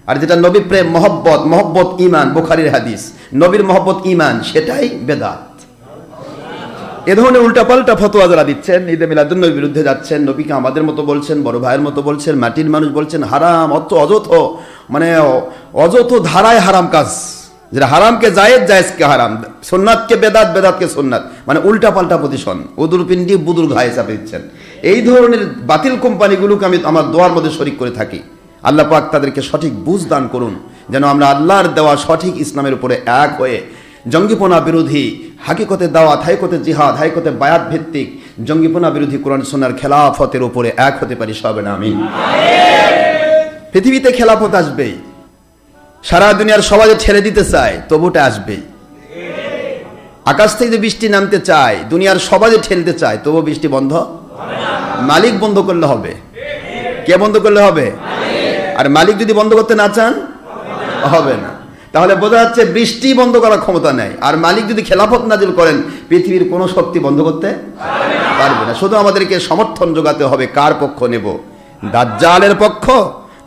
আর যেটা নবী প্রেম, মহব্বত ঈমান, বুখারীর হাদিস, নবীর মহব্বত ঈমান, সেটাই বেদাত। এ ধরনের উল্টাপাল্টা ফতোয়া যারা দিচ্ছেন, ঈদে মিলাদুন নবীর বিরুদ্ধে যাচ্ছেন, নবীকে আমাদের মতো বলছেন, বড় ভাইয়ের মতো বলছেন, মাটির মানুষ বলছেন, হারাম, অযথ ধারায় হারাম কাজ, যেটা হারামকে জায়েজ, জায়েজকে হারাম, সুন্নাতকে বেদাত, বেদাতকে সুন্নাত, মানে উল্টাপাল্টা পজিশন, উদুর পিন্ডি বুদুর ঘায়ে চাপে দিচ্ছেন। এই ধরনের বাতিল কোম্পানিগুলোকে আমি আমার দোয়ার মধ্যে শরিক করে থাকি। আল্লাহ পাক তাদেরকে সঠিক বুঝ দান করুন, যেন আমরা আল্লাহর দেওয়া সঠিক ইসলামের উপরে এক হয়ে জঙ্গিপনা বিরোধী, হাকিকতে দাওয়াত, হাইকতে জিহাদ, হাইকতে বায়াত ভিত্তিক জঙ্গিপনা বিরোধী কোরআন সুন্নাহর খেলাফতের উপরে এক হতে পারি সবাই না আমিন। পৃথিবীতে খেলাফত আসবেই, সারা দুনিয়ার সবাই ছেড়ে দিতে চায় তবুটা আসবেই। আকাশ থেকে যে বৃষ্টি নামতে চায়, দুনিয়ার সবাই ঠেলতে চায়, তবু বৃষ্টি বন্ধ মালিক বন্ধ করলে হবে। কে বন্ধ করলে হবে? আর মালিক যদি বন্ধ করতে না চান হবে না। তাহলে বোঝা যাচ্ছে বৃষ্টি বন্ধ করার ক্ষমতা নেই। আর মালিক যদি খেলাফত নাজিল করেন, পৃথিবীর কোনো শক্তি বন্ধ করতে পারবে না। শুধু আমাদেরকে সমর্থন যোগাতে হবে। কার পক্ষ নেব? দাজ্জালের পক্ষ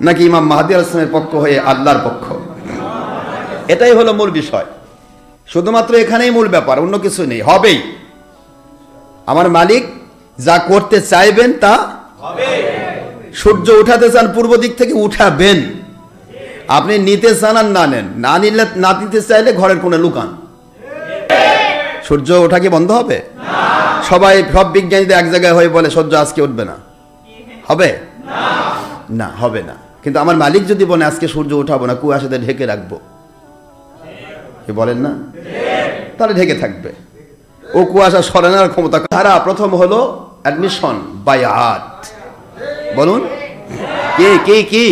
নাকি ইমাম মাহদী আলাইহিস সালামের পক্ষ হয়ে আল্লাহর পক্ষ? এটাই হলো মূল বিষয়। শুধুমাত্র এখানেই মূল ব্যাপার, অন্য কিছু নেই। হবেই। আমার মালিক যা করতে চাইবেন তা হবে। সূর্য উঠাতে চান পূর্ব দিক থেকে, উঠাবেন। আপনি নিতে চান আর না নেন, না নিলে, না নিতে চাইলে ঘরের কোণে লুকান। সূর্য ওঠা কি বন্ধ হবে? সবাই, সব বিজ্ঞানীদের এক জায়গায় হয়ে বলে সূর্য আজকে উঠবে না, হবে না, হবে না। কিন্তু আমার মালিক যদি বলে আজকে সূর্য উঠাবো না, কুয়াশাতে ঢেকে রাখবো, কি বলেন না? তাহলে ঢেকে থাকবে। ও কুয়াশা সরানোর ক্ষমতা। ধারা প্রথম হলো অ্যাডমিশন, বায়াত। বলুন কি কি কি?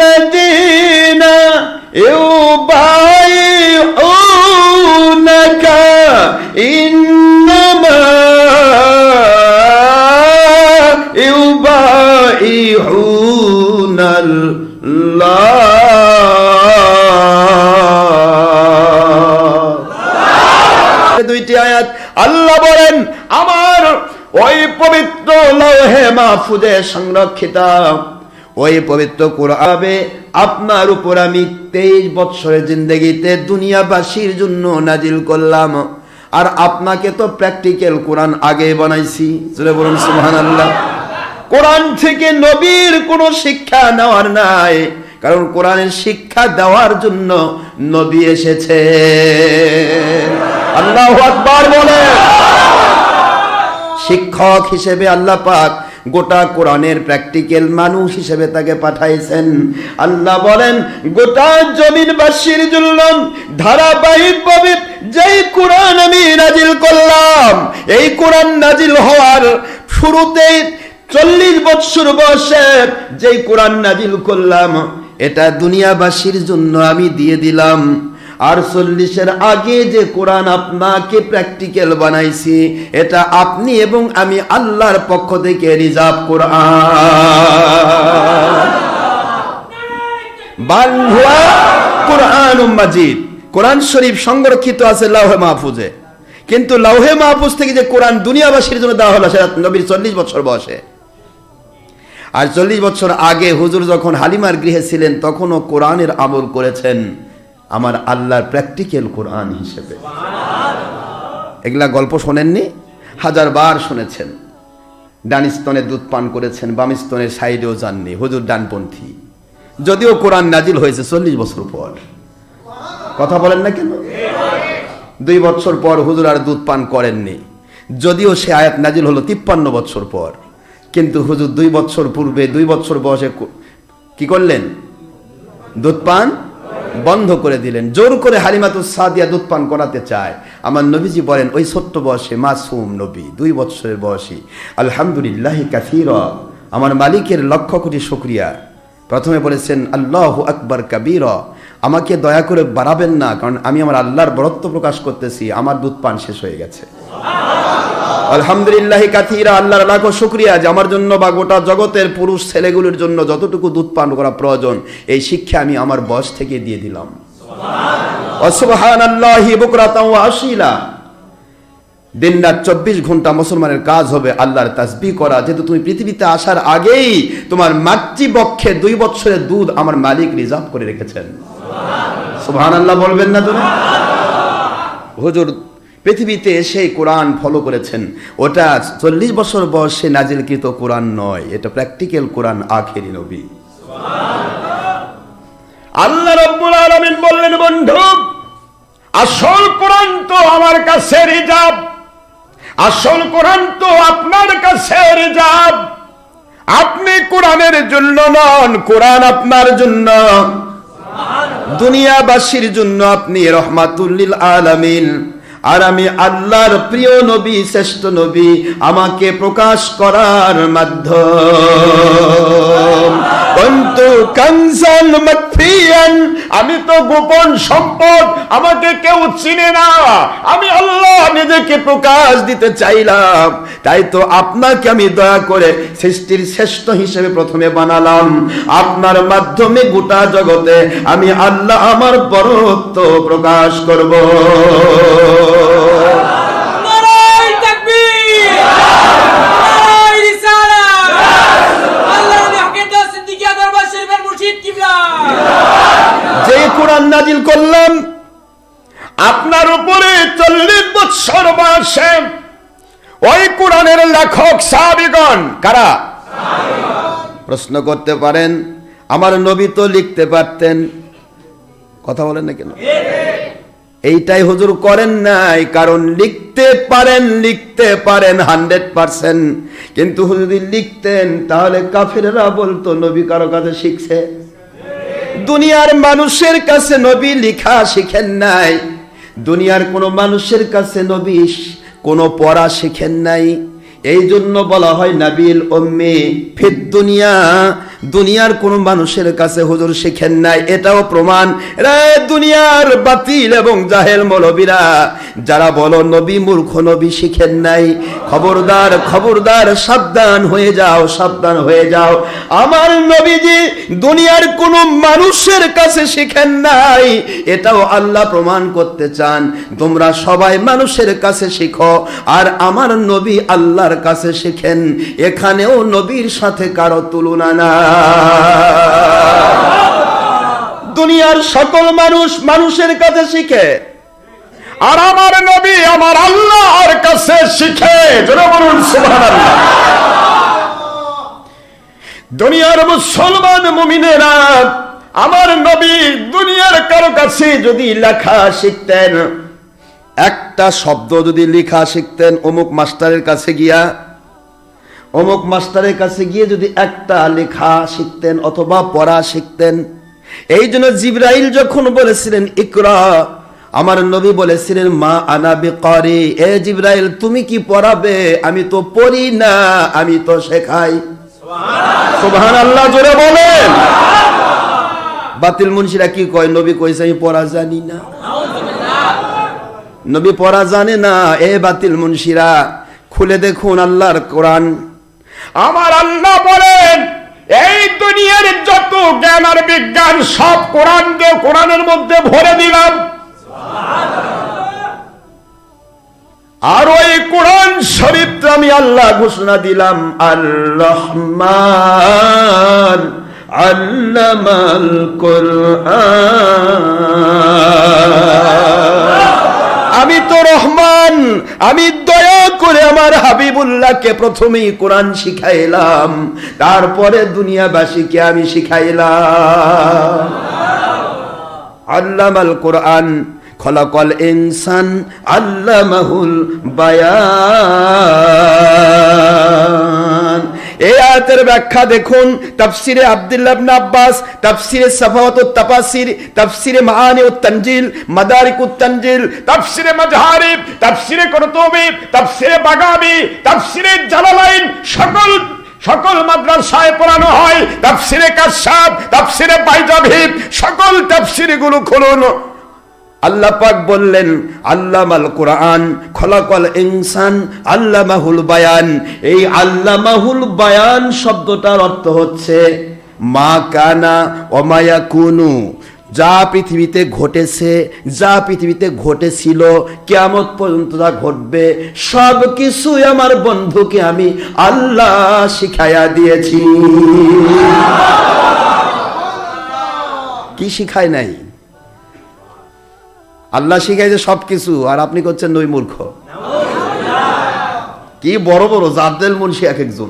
ইন্নাল্লাযীনা ইউবাইউনাকা ইন্নামা ইউবাইউনাল্লাহ। দুইটি আয়াত আল্লাহ বলেন, আমার ওই পবিত্র লৌহে মাহফুজে সংরক্ষিত ওই পবিত্র কোরআনে আপনার উপর আমি 23 বছরের জিন্দেগিতে দুনিয়াবাসীর জন্য নাজিল করলাম। আর আপনাকে তো প্র্যাকটিক্যাল কোরআন আগে বানাইছি। জোরে বলুন সুবহানাল্লাহ। কোরআন থেকে নবীর কোনো শিক্ষা নেওয়ার নাই, কারণ কোরআনের শিক্ষা দেওয়ার জন্য নবী এসেছে। আল্লাহু আকবার বলে। শিক্ষক হিসেবে আল্লাহ পাক গোটা কোরআনের প্র্যাকটিক্যাল মানুষ হিসেবে তাকে পাঠাইছেন। আল্লাহ বলেন, গোটা জমিনবাসীর জন্য ধারাবাহিকভাবে যেই কোরআন আমি নাজিল করলাম, এই কোরআন নাজিল হওয়ার শুরুতেই 40 বছর বয়সে যেই কোরআন নাজিল করলাম, এটা দুনিয়াবাসীর জন্য আমি দিয়ে দিলাম। আর 40-এর আগে যে কোরআন আপনাকে প্র্যাকটিক্যাল বানাইছি, এটা আপনি এবং আমি আল্লাহর পক্ষ থেকে রিজার্ভ কোরআন। বাল হুয়া কুরআনুম মাজিদ। কোরআন শরীফ সংরক্ষিত আছে লাউহে মাহফুজে, কিন্তু লাউহে মাহফুজ থেকে যে কোরআন দুনিয়াবাসীর জন্য দেওয়া হলো, সেটা নবীর 40 বছর বয়সে। আর 40 বছর আগে হুজুর যখন হালিমার গৃহে ছিলেন, তখনও কোরআনের আমল করেছেন আমার আল্লাহর প্র্যাকটিক্যাল কোরআন হিসেবে। এগুলা গল্প শোনেননি? 1000 বার শুনেছেন। ডান স্তনে দুধ পান করেছেন, বাম স্তনের সাইডেও যাননি। হুজুর ডানপন্থী, যদিও কোরআন নাজিল হয়েছে 40 বছর পর। কথা বলেন না কেন? 2 বছর পর হুজুর আর দুধ পান করেননি, যদিও সে আয়াত নাজিল হলো 53 বছর পর। কিন্তু হুজুর 2 বছর পূর্বে 2 বছর বয়সে কি করলেন? দুধ পান বন্ধ করে দিলেন। জোর করে হালিমাতুস সাদিয়া দুধ পান করাতে চায়। আমার নবীজি বলেন, ওই ছোট্ট বয়সে মাসুম নবী 2 বছরের বয়সী, আলহামদুলিল্লাহি কাসীরা, আমার মালিকের লক্ষ কোটি শুকরিয়া। প্রথমে বলেছেন আল্লাহু আকবার কাবীরা, আমাকে দয়া করে বাড়াবেন না, কারণ আমি আমার আল্লাহর বরত্ব প্রকাশ করতেছি, আমার দুধ পান শেষ হয়ে গেছে। আলহামদুলিল্লাহি কাসীরা, আল্লাহর লাখো শুকরিয়া যে আমার জন্য বা গোটা জগতের পুরুষ ছেলেগুলোর জন্য যতটুকু দুধ পান করা প্রয়োজন, এই শিক্ষা আমি আমার বয়স থেকে দিয়ে দিলাম। সুবহানাল্লাহি বুকরাতাও ওয়া আসীলা। দিন রাত 24 ঘন্টা মুসলমানের কাজ হবে আল্লাহর তাসবিহ করা। যেহেতু তুমি পৃথিবীতে আসার আগেই তোমার মাতৃবক্ষে 2 বছরের দুধ আমার মালিক রিজার্ভ করে রেখেছেন। সুবহানাল্লাহ বলবেন না তুমি? হুজুর পৃথিবীতে এসে কোরআন ফলো করেছেন, ওটা 40 বছর বয়সে নাজিলকৃত কোরআন নয়, এটা প্র্যাকটিক্যাল কোরআন, আখেরি নবী। আল্লাহ রাব্বুল আলামিন বললেন, বন্ধু আসল কোরআন তো আমার কাছে রিজার্ভ, আসল কোরআন তো আপনার কাছে রিজার্ভ। আপনি কোরআনের জন্য নন, কোরআন আপনার জন্য, দুনিয়াবাসীর জন্য আপনি রহমাতুল লিল আলামিন। আর আমি আল্লাহর প্রিয় নবী, শ্রেষ্ঠ নবী, আমাকে প্রকাশ করার মাধ্যম। কুনতু কানজান মাখফিয়ান, আমি তো গোপন সম্পদ, আমাকে কেউ চিনে না, আমি আল্লাহ নিজেকে প্রকাশ দিতে চাইলাম। তাই তো আপনাকে আমি দয়া করে সৃষ্টির শ্রেষ্ঠ হিসেবে প্রথমে বানালাম, আপনার মাধ্যমে গোটা জগতে আমি আল্লাহ আমার বরত্ব প্রকাশ করব। যে কোরআন নাজিল করলাম আপনার উপরে 40 বছর বয়সে, ওই কোরআনের লেখক সাহাবীগণ কারা? প্রশ্ন করতে পারেন, আমার নবী তো লিখতে পারতেন, কথা বলেন না কেন? এইটাই হুজুর করেন নাই, কারণ লিখতে পারেন 100%, কিন্তু যদি লিখতেন তাহলে কাফেররা বলতো নবী কারো কাছে শিখছে। দুনিয়ার মানুষের কাছে নবী লেখা শিখেন নাই, দুনিয়ার কোনো মানুষের কাছে নবী কোনো পড়া শিখেন নাই। এই জন্য বলা হয় নাবিল উম্মি ফিদ দুনিয়া, দুনিয়ার কোন মানুষের কাছে হুজুর শিখেন নাই। এটাও প্রমাণ রে দুনিয়ার বাতিল এবং জাহেল মৌলবীরা যারা বলো নবী মূর্খ, নবী শিখেন নাই, খবরদার খবরদার, সাবধান হয়ে যাও, সাবধান হয়ে যাও। আমার নবীজি দুনিয়ার কোন মানুষের কাছে শিখেন নাই, এটাও আল্লাহ প্রমাণ করতে চান। তোমরা সবাই মানুষের কাছে শিখো, আর আমার নবী আল্লাহর কাছে শিখেন। এখানেও নবীর সাথে কারো তুলনা না। দুনিয়ার সকল মানুষ মানুষের কাছে শিখে, আর আমার নবী আমার আল্লাহর কাছে শিখে। জোরে বলুন সুবহানাল্লাহ। দুনিয়ার মুসলমান মুমিনেরা আমার নবী দুনিয়ার কারো কাছে যদি লেখা শিখতেন, একটা শব্দ যদি লেখা শিখতেন, অমুক মাস্টারের কাছে গিয়া, অমুক মাস্টারের কাছে গিয়ে যদি একটা লেখা শিখতেন অথবা পড়া শিখতেন। এই জন্য জিবরাইল যখন বলেছিলেন ইকরা, আমার নবী বলেছিলেন মা আনা বিকারি, এ জিবরাইল তুমি কি পড়াবে? আমি তো পড়ি না, আমি তো শেখাই। সুবহানাল্লাহ জোরে বলেন। বাতিল মুন্সিরা কি কয়? নবী কইছে আমি পড়া জানি না, নবী পড়া জানে না। এ বাতিল মুন্সিরা, খুলে দেখুন আল্লাহর কোরআন। আমার আল্লাহ বলেন এই দুনিয়ার যত জ্ঞান আর বিজ্ঞান সব কোরআনের মধ্যে ভরে দিলাম। আর ওই কোরআন শরীফ আমি আল্লাহ ঘোষণা দিলাম, আর রহমান আল্লামাল কোরআন। আমি তো রহমান, আমি দয়া করে আমার হাবিবুল্লাহকে প্রথমেই কোরআন শিখাইলাম, তারপরে দুনিয়াবাসীকে আমি শিখাইলাম। আল্লামাল কোরআন খলাকাল ইনসান আল্লামাহুল বায়ান। এই আয়াতের ব্যাখ্যা দেখুন তাফসিরে আব্দুল্লাহ ইবনে আব্বাস, তাফসিরে সাফাওয়াতুত তাফাসির, তাফসিরে মাআনিউত তানজিল, মাদারিকুত তানজিল, তাফসিরে মাজহারিব, তাফসিরে কুরতুবি, তাফসিরে বাগাবি, তাফসিরে জালালাইন, সকল মাদ্রাসায় পড়ানো হয়। তাফসিরে কাশফ, তাফসিরে বাইজাভিব, সকল তাফসিরগুলো খুলুন। আল্লাহ পাক বললেন আল্লামাল কোরআন খলাকাল ইনসান আল্লামাহুল বায়ান। এই আল্লামাহুল বায়ান শব্দটার অর্থ হচ্ছে মা কানা ওয়া মা ইয়াকুনু, যা পৃথিবীতে ঘটেছে, যা পৃথিবীতে ঘটেছিল, কিয়ামত পর্যন্ত যা ঘটবে, সব কিছুই আমার বন্ধুকে আমি আল্লাহ শিখাইয়া দিয়েছি। কি শিখায় নাই? আল্লাহ শিখাইছে সব কিছু, আর আপনি করছেন নই মূর্খ। কি বড় বড় জাদ্দেল মুন্সি এক একজন,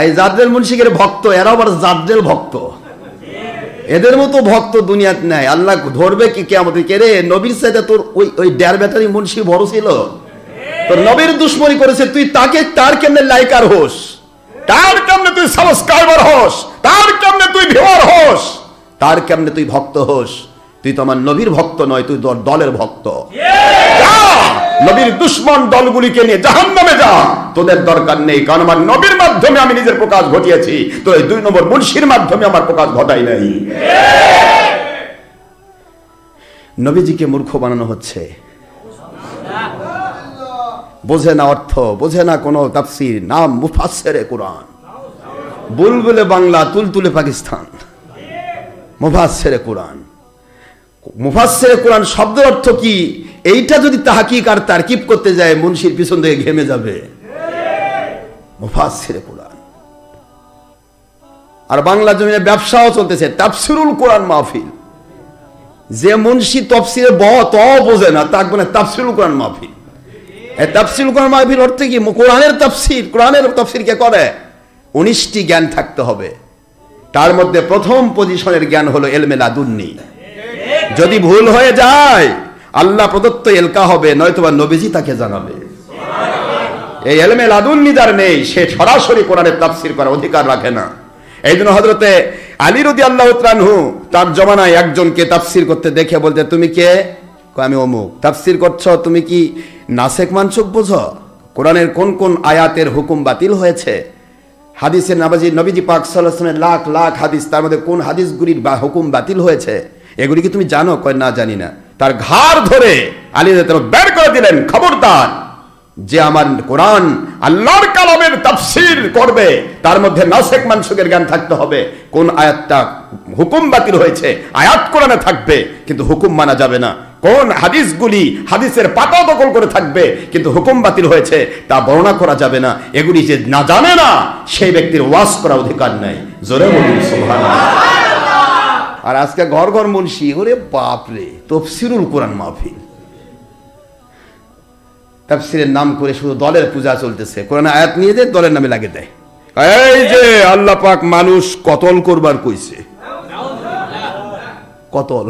এই জাদ্দেল মুন্সিকের ভক্ত, এরা আবার জাদ্দেল ভক্ত। এদের মতো ভক্ত দুনিয়াতে নাই। আল্লাহ ধরবে কি কিয়ামতে? কে রে, নবীর সাথে তোর ওই ডের ব্যাটারি মুন্সি বড় ছিল? তোর নবীর দুশ্মনী করেছে, তুই তাকে তার কেমনে লাইকার হোস, তার কেমনে তুই সাবস্ক্রাইবার হোস, তার কেমনে তুই ভিউয়ার হোস, তার কেমনে তুই ভক্ত হোস? তুই তো আমার নবীর ভক্ত নয়, তুই তোর দলের ভক্ত। নবীর দুশ্মন দলগুলিকে নিয়ে জাহান্নামে যা, তোদের দরকার নেই। কারণ আমার নবীর মাধ্যমে আমি নিজের প্রকাশ ঘটিয়েছি, তো এই 2 নম্বর মুন্সির মাধ্যমে আমার প্রকাশ ঘটাই নাই। নবীজিকে মূর্খ বানানো হচ্ছে, বোঝে না অর্থ, বোঝে না কোনো তাফসীর। নাম মুফাসসিরে কুরআন, বুলবুলে বাংলা, তুলতুলে পাকিস্তান। মুফাসসিরে কুরআন, মুফাসসিরে কুরআন শব্দের অর্থ কি? এইটা যদি তাহকিক আর তারকিব করতে যায়, মুন্সির পিছন থেকে ঘেমে যাবে। মুফাসসিরে কুরআন। আর বাংলা জমিনে ব্যবসাও চলতেছে, তাফসিরুল কোরআন মাহফিল। যে মুন্সি তাফসিরে ত বোঝে না, তাকে বলে তাফসিরুল কোরআন মাহফিল। এই তাফসিরুল কোরআন মাহফিল অর্থ কি? কোরআনের তাফসির। কোরআনের তাফসির কে করে? 19টি জ্ঞান থাকতে হবে। তার মধ্যে প্রথম পজিশনের জ্ঞান হলো ইলমে লাদুন্নি। যদি ভুল হয়ে যায়, আল্লাহ প্রদত্ত এলকা হবে, নয়তোবা নবীজি তাকে জানাবে। এই ইলমে লাদুন্নি যার নেই, সে সরাসরি কোরআনের তাফসীর করার অধিকার রাখে না। এই জন্য হযরতে আলী রাদিয়াল্লাহু তাআলা আনহু তার জমানায় একজনকে তাফসীর করতে দেখে বলতে, তুমি কে? কয় আমি অমুক। তাফসীর করছো, তুমি কি নাসেখ মানসুখ বোঝো? কোরআনের কোন কোন আয়াতের হুকুম বাতিল হয়েছে? হাদিসের নবীজি পাক সাল্লাল্লাহু আলাইহি ওয়াসাল্লামের লাখ লাখ হাদিস, তার মধ্যে কোন হাদিসগুলির বা হুকুম বাতিল হয়েছে, এগুলি কি তুমি জানো? কয় না, জানি না। তার ঘাড় ধরে আলী রাদিয়াল্লাহু বের করে দিলেন, খবরদার, যে আমার কোরআন আল্লাহর কালামের তাফসীর করবে, তার মধ্যে নাসেখ মানসুখের জ্ঞান থাকতে হবে। কোন আয়াতটা হুকুম বাতিল হয়েছে, আয়াত কোরআনে থাকবে কিন্তু হুকুম মানা যাবে না। কোন হাদিসগুলি হাদিসের পাতা দখল করে থাকবে কিন্তু হুকুম বাতিল হয়েছে, তা বর্ণনা করা যাবে না। এগুলি যে না জানে না, সেই ব্যক্তির ওয়াজ করার অধিকার নাই। জোরে বলুন সুবহানাল্লাহ। আর আজকে ঘর ঘর মুন্সি, ওরে বাপ রে, তাফসীরুল কোরআন মাহফিল। তাফসীরের নাম করে শুধু দলের পূজা চলতেছে। কোরআন আয়াত নিয়ে দেয়, দলের নামে লাগিয়ে দেয়। এই যে আল্লাহ পাক মানুষ কতল করবার কইছে, কতল।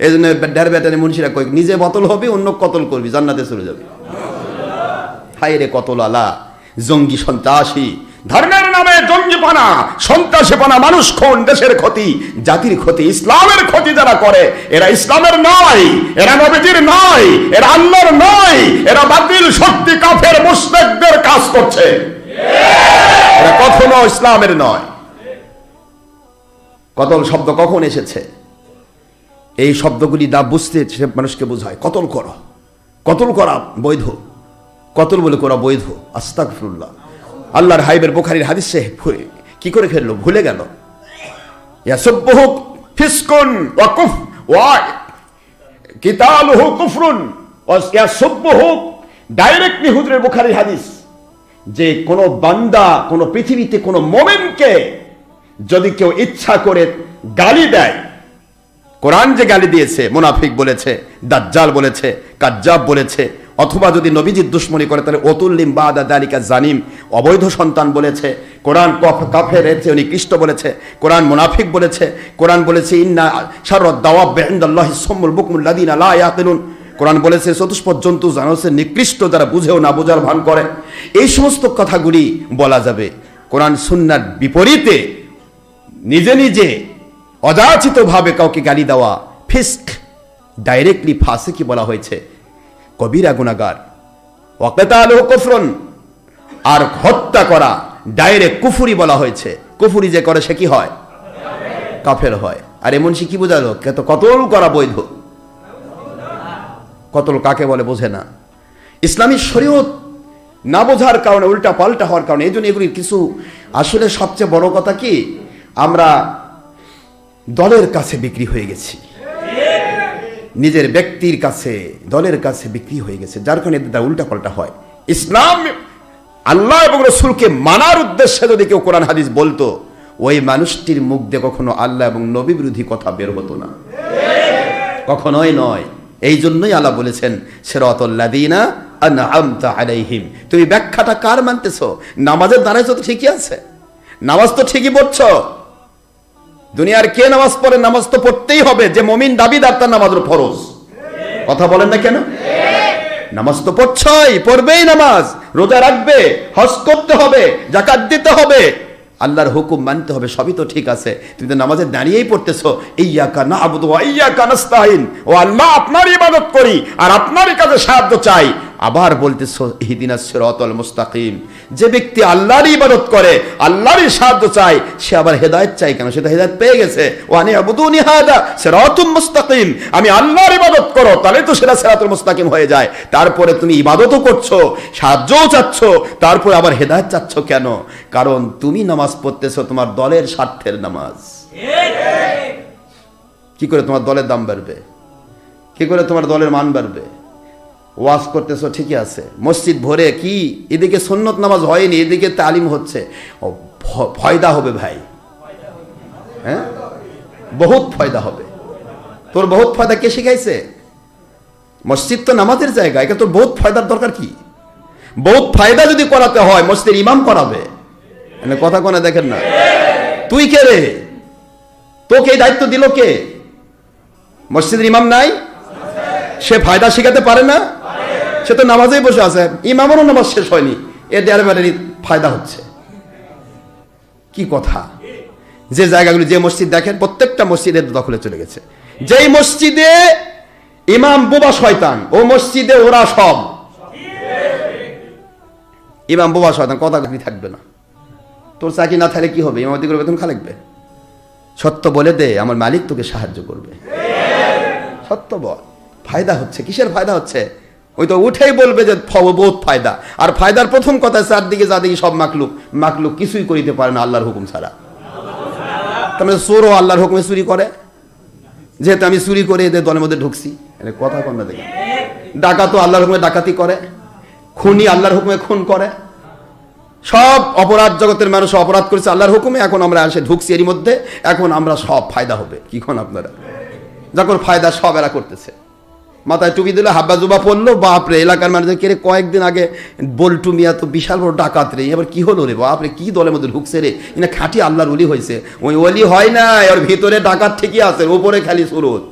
এই জন্য ডের ব্যাটারি মুন্সিরা কই, নিজে বতল হবে, অন্য কতল করবি, জান্নাতে চলে যাবে। হায় রে কতল আলা, জঙ্গি সন্ত্রাসী, ধর্মের নামে জঙ্গিপানা, সন্ত্রাসীপানা, মানুষ খুন, দেশের ক্ষতি, জাতির ক্ষতি, ইসলামের ক্ষতি যারা করে, এরা ইসলামের নয়, এরা নবীজির নয়, এরা আল্লাহর নয়, এরা বাতিল শক্তি কাফের মুশরিকদের কাজ করছে। এরা কখনো ইসলামের নয়। কতল শব্দ কখন এসেছে? এই শব্দগুলি না বুঝতে সে মানুষকে বোঝায়, কতল করো, কতল করা বৈধ, কতল বলে করা বৈধ। আস্তাগফিরুল্লাহ। আল্লাহর হাবিবের বুখারীর হাদিসে কি করে ফেললো, ভুলে গেল। ইয়াসুবহু ফিসকুন ওয়া কুফ ওয়া কিতালুহু কুফরুন ওয়া ইয়াসুবহু, ডাইরেক্টলি হুজুরের বুখারীর হাদিস, যে কোন বান্দা, কোন পৃথিবীতে কোন মুমিনকে যদি কেউ ইচ্ছা করে গালি দেয়, কোরআন যে গালি দিয়েছে, মুনাফিক বলেছে, দাজ্জাল বলেছে, কাজ্জাব বলেছে, অথবা যদি নবীজির দুশমনী করে, তাহলে অতুল্লিম বাদা দালিকা জানিম, অবৈধ সন্তান বলেছে। কোরআন কাফের এর চেয়ে নিকৃষ্ট বলেছে, কোরআন মুনাফিক বলেছে, কোরআন বলেছে ইন্না শাররুদ দাওয়াবি ইনদাল্লাহি সুম্মুল বুকমুল লাযিনা লা ইয়াকিলুন। কোরআন বলেছে চতুষ্পদ জন্তু জানোয়ার নিকৃষ্ট, যারা বুঝেও না বোঝার ভান করে। এই সমস্ত কথাগুলি বলা যাবে। কোরআন সুন্নাহর বিপরীতে নিজে নিজে অযাচিতভাবে কাউকে গালি দেওয়া ফিস্ক, ডাইরেক্টলি ফাসিকি বলা হয়েছে, কবিরা গুনাহগার। ওয়াকাতালু কুফরুন, আর হত্যা করা ডাইরেক্ট কুফরি বলা হয়েছে। কুফরি যে করে সে কি হয়? কাফের হয়। আর এমন সে কি বোঝালো? কতল করা বৈধ। কতল কাকে বলে বোঝে না। ইসলামী শরীয়ত না বোঝার কারণে, উল্টা পাল্টা হওয়ার কারণে, এই জন্য এগুলির কিছু আসলে সবচেয়ে বড় কথা কি, আমরা দলের কাছে বিক্রি হয়ে গেছি, নিজের ব্যক্তির কাছে দলের কাছে বিক্রি হয়ে গেছে, যার কারণে তার উল্টা পাল্টা হয়। ইসলাম আল্লাহ এবং রসুলকে মানার উদ্দেশ্যে যদি কেউ কোরআন হাদিস বলতো, ওই মানুষটির মুখ দিয়ে কখনো আল্লাহ এবং নবী বিরোধী কথা বের হতো না, কখনোই নয়। এই জন্যই আল্লাহ বলেছেন সিরাতাল্লাযীনা আনআমতা আলাইহিম। তুমি ব্যাখ্যাটা কার মানতেছো? নামাজের দাঁড়াইছো তো ঠিকই আছে, নামাজ তো ঠিকই পড়ছো। দুনিয়ার কে নামাজ পড়ে? নামাজ তো পড়তেই হবে, যে মুমিন দাবিদার তার নামাজের ফরজ। কথা বলেন না কেন? নামাজ তো পড়ছই, পড়বেই নামাজ, রোজা রাখবে, হজ করতে হবে, যাকাত দিতে হবে, আল্লাহর হুকুম মানতে হবে, সবই তো ঠিক আছে। তুমি তো নামাজে দাঁড়িয়েই পড়তেছো ইয়্যাকা না'বুদু ওয়া ইয়্যাকা নাস্তাঈন, ও আল্লাহ আপনার ইবাদত করি আর আপনারই কাছে সাহায্য চাই। আবার বলতেছো ইহদিনাস সিরাতাল মুস্তাকিম। যে ব্যক্তি আল্লাহর ইবাদত করে, আল্লাহরই সাহায্য চায়, সে আবার হেদায়েত চাই কেন? সে তো হেদায়েত পেয়ে গেছে। ওয়া আনি'বুদুনি হাদা সিরাতুম মুস্তাকিম, আমি আল্লাহর ইবাদত করো, তাহলে তো সেটা সিরাতুল মুস্তাকিম হয়ে যায়। তারপরে তুমি ইবাদতও করছো, সাহায্যও চাচ্ছ, তারপরে আবার হেদায়েত চাচ্ছ কেন? কারণ তুমি নামাজ পড়তেছো তোমার দলের স্বার্থের নামাজ। কি করে তোমার দলের দাম বাড়বে? কি করে তোমার দলের মান বাড়বে? ওয়াজ করতেছো ঠিকই আছে, মসজিদ ভরে, কি এদিকে সুন্নত নামাজ হয়নি, এদিকে তালিম হচ্ছে, ফায়দা হবে ভাই, হ্যাঁ বহুত ফায়দা হবে। তোর বহুত ফায়দা কে শিখাইছে? মসজিদ তো নামাজের জায়গা, এটা তোর বহুত ফায়দার দরকার কি? বহুত ফায়দা যদি করাতে হয় মসজিদের ইমাম করাবে, কথা কোনে দেখেন না? তুই কে রে? তোকে এই দায়িত্ব দিল কে? মসজিদের ইমাম নাই, সে ফায়দা শিখাতে পারে না? সে তো নামাজেই বসে আছে, ইমামেরও নামাজ শেষ হয়নি, এর দেয়ারে ফায়দা হচ্ছে। কি কথা! যে জায়গাগুলি, যে মসজিদ দেখেন প্রত্যেকটা মসজিদের দখলে চলে গেছে। যেই মসজিদে ইমাম বোবা শয়তান, ও মসজিদে ওরা সব ইমাম বোবা শয়তান, কথা থাকবে না। তোর চাকরি না থাকলে কি হবে? ইমামতি করে বেতন খা লাগবে। সত্য বলে দে, আমার মালিক তোকে সাহায্য করবে। সত্য বল। ফায়দা হচ্ছে, কিসের ফায়দা হচ্ছে? ওই তো উঠেই বলবে যে বহুত ফায়দা। আর ফায়দার প্রথম কথা, চারদিকে যাদিকে সব মাকলুক, মাকলুক কিছুই করিতে পারে না আল্লাহর হুকুম ছাড়া। তার মানে চোরও আল্লাহর হুকুমে চুরি করে, যেহেতু আমি চুরি করে এদের দলের মধ্যে ঢুকছি, কথা কন না দেখি। ডাকাতও আল্লাহর হুকুমে ডাকাতি করে, খুনি আল্লাহর হুকুমে খুন করে, সব অপরাধ জগতের মানুষ অপরাধ করেছে আল্লাহর হুকুমে। এখন আমরা এসে ঢুকছি এরই মধ্যে, এখন আমরা সব ফায়দা হবে কি কোন আপনারা? যখন ফায়দা সব এরা করতেছে, মাথায় টুপি দিলে হাব্বা জুবা পড়লো, বাপরে এলাকার মানুষদের কে রে, কয়েকদিন আগে বল্টু মিয়া তো বিশাল বড় ডাকাত রে, এবার কি হলো রে, বাপরে কি দলের মধ্যে ঢুকছে রে, না খাঁটি আল্লাহর ওলি হয়েছে। ওই ওলি হয় না, ওর ভিতরে ডাকাত ঠিকই আছে, উপরে খালি সুরত।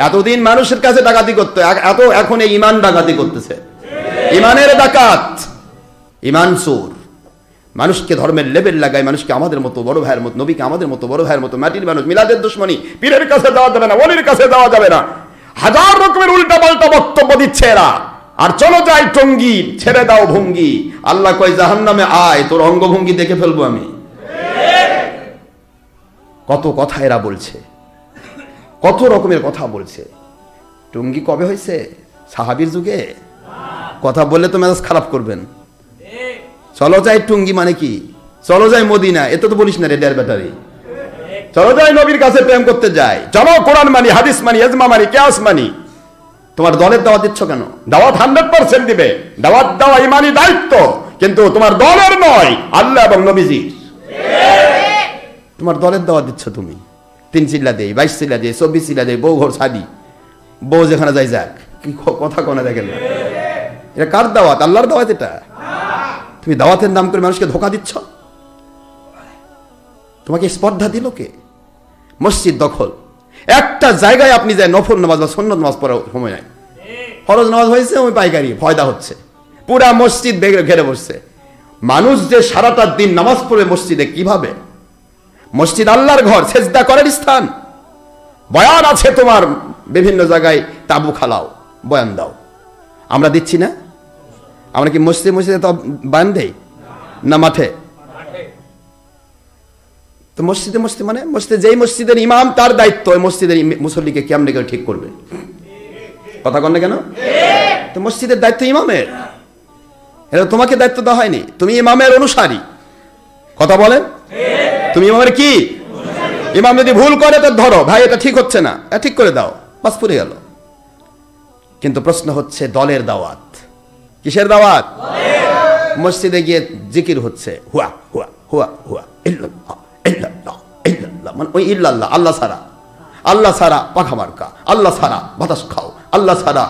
এতদিন মানুষের কাছে ডাকাতি করতো, এখন এই ইমান ডাকাতি করতেছে, ইমানের ডাকাত, ইমান চোর। মানুষকে ধর্মের লেবেল লাগায়, মানুষকে আমাদের মতো বড় ভাইয়ের মতো, নবীকে আমাদের মতো বড় ভাইয়ের মতো, মাটির মানুষ, মিলাদের দুশমনী, পীরের কাছে দেওয়া যাবে না, ওলির কাছে দেওয়া যাবে না, হাজার রকমের উল্টা পাল্টা বক্তব্য দিচ্ছে এরা। আর চলো যাই টঙ্গি, ছেড়ে দাও ভঙ্গি। আল্লাহ কয় জাহান্নামে আয়, তোর অঙ্গভঙ্গি দেখে ফেলবো আমি। কত কথা এরা বলছে, কত রকমের কথা বলছে। টঙ্গি কবে হয়েছে? সাহাবীর যুগে? কথা বললে তো মেজাজ খারাপ করবেন। চলো যাই টুঙ্গি মানে কি? চলো যাই মদিনা, এত তো বলিস না রে ডের ব্যাটারি। চলো যাই নবীর কাছে প্রেম করতে যাই, চলো কোরআন মানি, হাদিস মানি, ইজমা মানি, কিয়াস মানি। তোমার দলের দাওয়াত দিচ্ছ কেন? দাওয়াত 100% দিবে, দাওয়াত দেওয়া ইমানি দায়িত্ব, কিন্তু তোমার দলের নয়, আল্লাহ এবং নবীজি। তোমার দলের দাওয়াত দিচ্ছ তুমি, 3 চিল্লা দেই, 22 চিল্লা দেই, 24 চিল্লা দেই, বউ ঘর শাদি, বউ যেখানে যাই যাক, কি কথা কোনে দেখেন? এটা কার দাওয়াত? আল্লাহর দাওয়াত এটা। তুমি দাওয়াতের নাম করে মানুষকে ধোঁকা দিচ্ছ। তোমাকে স্পর্ধা দিল কে? মসজিদ দখল। একটা জায়গায় আপনি যায় নফল নামাজ বা সুন্নত নামাজ পড়ার সময় নাই, ফরজ নামাজ হয়েছে ওই পাইকারি ফয়দা হচ্ছে, পুরা মসজিদ ঘেরে বসছে। মানুষ যে সারাটা দিন নামাজ পড়বে মসজিদে, কিভাবে? মসজিদ আল্লাহর ঘর, সেজদা করার স্থান। বয়ান আছে তোমার বিভিন্ন জায়গায়, তাবু খালাও, বয়ান দাও। আমরা দিচ্ছি না? আমরা কি মসজিদে মসজিদে তো বয়ান দেই না মাঠে? তো মসজিদে মসজিদ মানে মসজিদে, যেই মসজিদের ইমাম তার দায়িত্ব ওই মসজিদের মুসল্লিকে কেমনে করে ঠিক করবে। কথা কন না কেন? তো মসজিদের দায়িত্ব ইমামের, এটা তোমাকে দায়িত্ব দেওয়া হয়নি। তুমি ইমামের অনুসারী। কথা বলেন, তুমি ইমামের কি? ইমাম যদি ভুল করে তো ধরো, ভাই এটা ঠিক হচ্ছে না, ঠিক করে দাও, বাস পুরে গেল। কিন্তু প্রশ্ন হচ্ছে দলের দাওয়াত। কিসের দাওয়াত? মসজিদে গিয়ে জিকির হচ্ছে, হুয়া হুয়া হুয়া হুয়া ইল্লাল্লাহ ইল্লাল্লাহ ইল্লাল্লাহ, মানে ওই ইল্লাল্লাহ, আল্লাহ ছাড়া, আল্লাহ ছাড়া পাখা মার্কা, আল্লাহ ছাড়া বাতাস খাও, আল্লাহ ছাড়া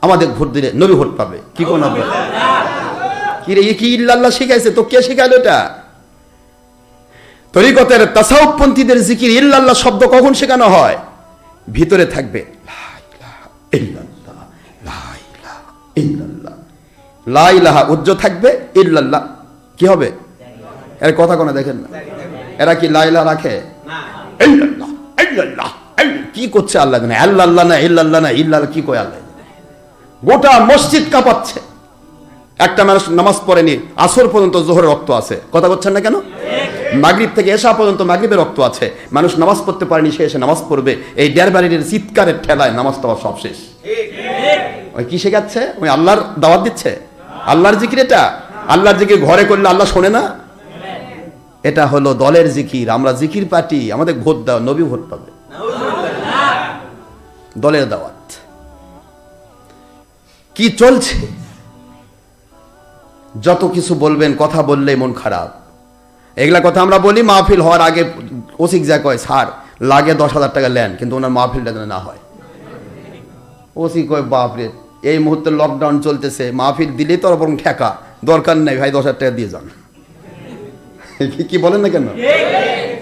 আমাদের ভোট দিলে নবী ভোট পাবে। কি কোন কি রে, কি ইল্লাল্লাহ শিখাইছে তো? কে শিখাইলো এটা? তরিকতের তাসাউফপন্থীদের জিকির ইল্লাল্লাহ শব্দ কখন শেখানো হয়? ভিতরে থাকবে লা ইলাহা ইল্লাল্লাহ, লা ইলাহা ইল্লাল্লাহ, লা ইলাহা উজ্জ থাকবে, ইল্লাল্লাহ কি হবে? এর কথা কোনো দেখেন না, এরা কি লা ইলাহা রাখে? ইল্লাল্লাহ ইল্লাল্লাহ কি করছে আল্লাহ জানে, আল্লাহ না ইল্লাল্লাহ না ইল্লাল্লাহ কি কয় আল্লাহ। গোটা মসজিদ কাঁপাচ্ছে। একটা মানুষ নামাজ পড়েনি, আসর পর্যন্ত জোহরের রক্ত আছে, কথা বলছেন না কেন? মাগরিব থেকে এশা পর্যন্ত মাগরিবের রক্ত আছে, মানুষ নামাজ পড়তে পারেনি, সে এসে নামাজ পড়বে, এই দেড় বাড়ির চিৎকারের ঠেলায় নামাজ তো সব শেষ। ওই কি শেখাচ্ছে? ওই আল্লাহর দাওয়াত দিচ্ছে, আল্লাহর জিকির। এটা আল্লাহর জিকির ঘরে করলে আল্লাহ শোনে না? এটা হলো দলের জিকির। আমরা জিকির পার্টি, আমাদের ভোট দাও, নবী ভোট পাবে। দলের দাওয়াত কি চলছে? যত কিছু বলবেন, কথা বললে মন খারাপ। এগুলা কথা আমরা বলি মাহফিল হওয়ার আগে। ওসিক যা কয়, স্যার লাগে 10,000 টাকা নেন, কিন্তু ওনার মাহফিলটা যেন না হয়। ওসি কয়, বাপরে এই মুহূর্তে লকডাউন চলতেছে, মাহফিল দিলেই তো বরং ঠেকা, দরকার নেই ভাই, 10,000 টাকা দিয়ে যান। কি বলেন না কেন?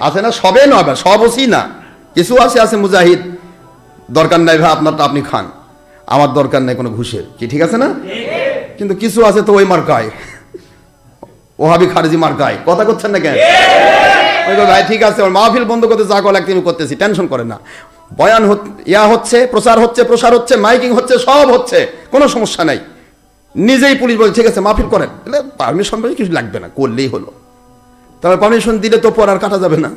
আছে না, সবে নয়, সব ওসি না, কিছু আছে মুজাহিদ, দরকার নাই ভাই আপনারটা আপনি খান, আমার দরকার নাই কোনো ঘুষের, কি ঠিক আছে না? কিন্তু কিছু আছে তো ওই মার্কায়, ওহাবি খারেজি মার্কায়, কথা করছেন না কেন? ওই ভাই ঠিক আছে, ওর মাহফিল বন্ধ করতে যা করা একদিন করতেছি, টেনশন করে না। বয়ান হচ্ছে, প্রচার হচ্ছে, মাইকিং হচ্ছে, সব হচ্ছে, কোনো সমস্যা নাই। নিজেই পুলিশ বলে ঠিক আছে মাহফিল করেন, পারমিশন বলে কিছু লাগবে না, করলেই হলো। তারপর পারমিশন দিলে তো পর আর কাটা যাবে না,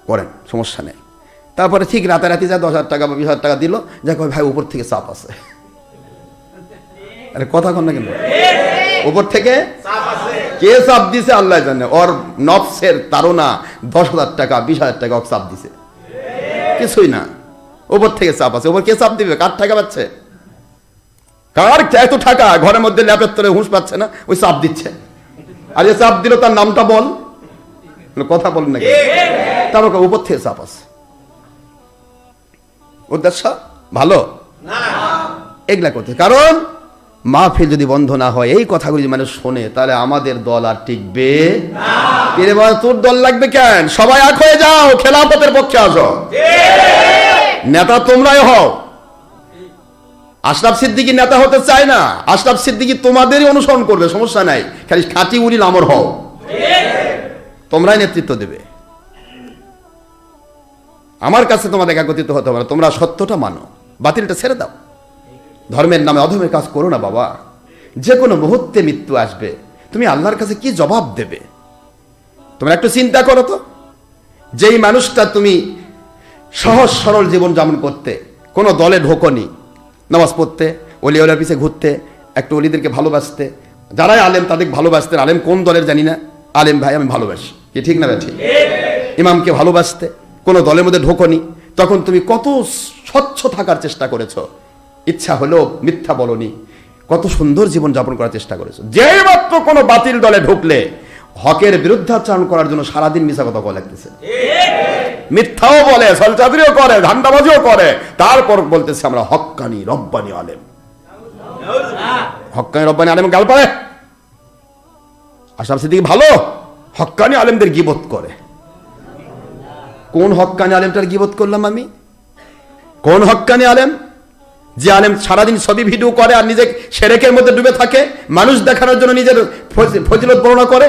করেন, সমস্যা নেই। তারপরে ঠিক রাতারাতি যা 10,000 টাকা বা 20,000 টাকা দিল, যা কয় ভাই উপর থেকে চাপ আছে। আরে কথা কন না কেন? উপর থেকে কে চাপ দিছে আল্লাহ জানে। ওর নফসের তাড়না 10,000 টাকা 20,000 টাকা চাপ দিছে, কিছুই না, উপর থেকে চাপ আছে। উপর কে চাপ দিবে? কার টাকা পাচ্ছে? কার এত টাকা ঘরের মধ্যে ল্যাপের তলে হুঁশ পাচ্ছে না, ওই চাপ দিচ্ছে। আর যে চাপ দিল তার নামটা বল, কথা বলেন নাকি? তার উপর থেকে চাপ আছে, উদ্দেশ্য ভালো এগুলা করতে। কারণ মাহফিল যদি বন্ধ না হয়, এই কথাগুলি মানে শোনে, তাহলে আমাদের দল আর টিকবে না। তোর দল লাগবে কেন? সবাই এক হয়ে যাও, খেলাফতের পক্ষে আসো, নেতা তোমরাই হও। আশরাফ সিদ্দিকী নেতা হতে চায় না, আশরাফ সিদ্দিকী তোমাদেরই অনুসরণ করবে, সমস্যা নাই, খালি খাঁটি উলিল আমর হও, তোমরাই নেতৃত্ব দেবে। আমার কাছে তোমাদের একত্রিত হতে হবে না, তোমরা সত্যটা মানো, বাতিলটা ছেড়ে দাও। ধর্মের নামে অধর্মের কাজ করো না বাবা। যে কোনো মুহূর্তে মৃত্যু আসবে, তুমি আল্লাহর কাছে কি জবাব দেবে? তোমরা একটু চিন্তা করো তো। যেই মানুষটা তুমি সহজ সরল জীবন যাপন করতে, কোনো দলে ঢোকনি, নামাজ পড়তে, ওলিয়ার পিছে ঘুরতে, একটু অলিদেরকে ভালোবাসতে, যারাই আলেম তাদের ভালোবাসতে, আলেম কোন দলের জানি না, আলেম ভাই আমি ভালোবাসি, কি ঠিক না ঠিক? ইমামকে ভালোবাসতে, কোনো দলের মধ্যে ঢোকনি, তখন তুমি কত স্বচ্ছ থাকার চেষ্টা করেছো, ইচ্ছা হলো মিথ্যা বলনি, কত সুন্দর জীবন যাপন করার চেষ্টা করেছো। যেই মাত্র কোনো বাতিল দলে ঢুকলে হকের বিরুদ্ধাচরণ করার জন্য সারাদিন মিথ্যা কথা বলা লাগতেছে, মিথ্যাও বলে, সলচাতুরিও করে, ধান্দাবাজিও করে, তারপর বলতেছে আমরা হক্কানি রব্বানি আলেম। হক্কানি রব্বানি আলেম গাল পারে। আশরাফ সিদ্দিকী ভালো, হক্কানি আলেমদের গীবত করে। কোন হক্কানি আলেমটার গীবত করলাম আমি? কোন হক্কানি আলেম? যে আলেম সারাদিন ছবি ভিডিও করে আর নিজে শিরকের মধ্যে ডুবে থাকে, মানুষ দেখানোর জন্য নিজের ফজিলত বর্ণনা করে,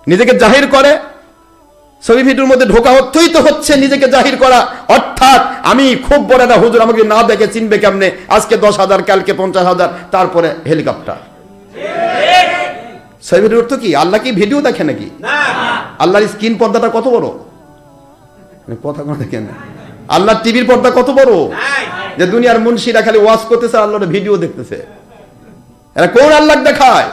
নিজেকে জাহির করে। ছবি ভিডিওর মধ্যে ঢোকা হতেই তো হচ্ছে নিজেকে জাহির করা, অর্থাৎ আমি খুব বড় একটা হুজুর, আমাকে না দেখে চিনবে কেমনে, আজকে 10,000, কালকে 50,000, তারপরে হেলিকপ্টার। ছবি ভিডিওর তো কি আল্লাহ কি ভিডিও দেখে নাকি? আল্লাহর স্ক্রিন পর্দাটা কত বড়, কথা কোনো দেখেন না। আল্লাহর টিভির পর্দা কত বড়, যে দুনিয়ার মুন্সিরা খালি ওয়াজ করতেছে, আল্লাহর ভিডিও দেখতেছে। এরা কোন আল্লাহ দেখায়?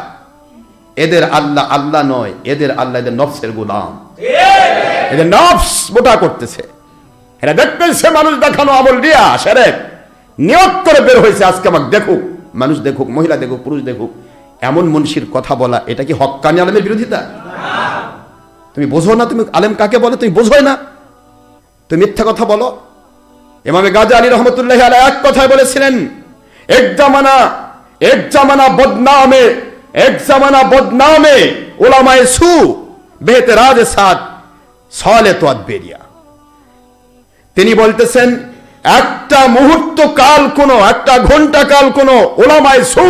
এদের আল্লাহ আল্লাহ নয়, এদের আল্লাহ এদের নফসের গোলাম। এদের নফস মোটা করতেছে। এরা দেখতেছে মানুষ দেখানো আমল দিয়া শিরক নিয়ত করে বের হয়েছে, আজকে আমাকে দেখুক, মানুষ দেখুক, মহিলা দেখুক, পুরুষ দেখুক। এমন মুনশির কথা বলা, এটা কি হক্কানি আলেমের বিরোধিতা? তুমি বোঝো না তুমি আলেম কাকে বলে? তুমি বোঝোই না, তুমি মিথ্যা কথা বলো। ইমামে গাজ্জালী রহমতুল্লাহ আলাইহি এক কথায় বলেছিলেন, এক জামানা বদনামে উলামায়ে সু বেহতেরাজ সাদ সালে তোয়াদ বেরিয়া। তিনি বলতেছেন, একটা মুহূর্ত কাল, একটা ঘন্টা কাল কোন উলামায়ে সু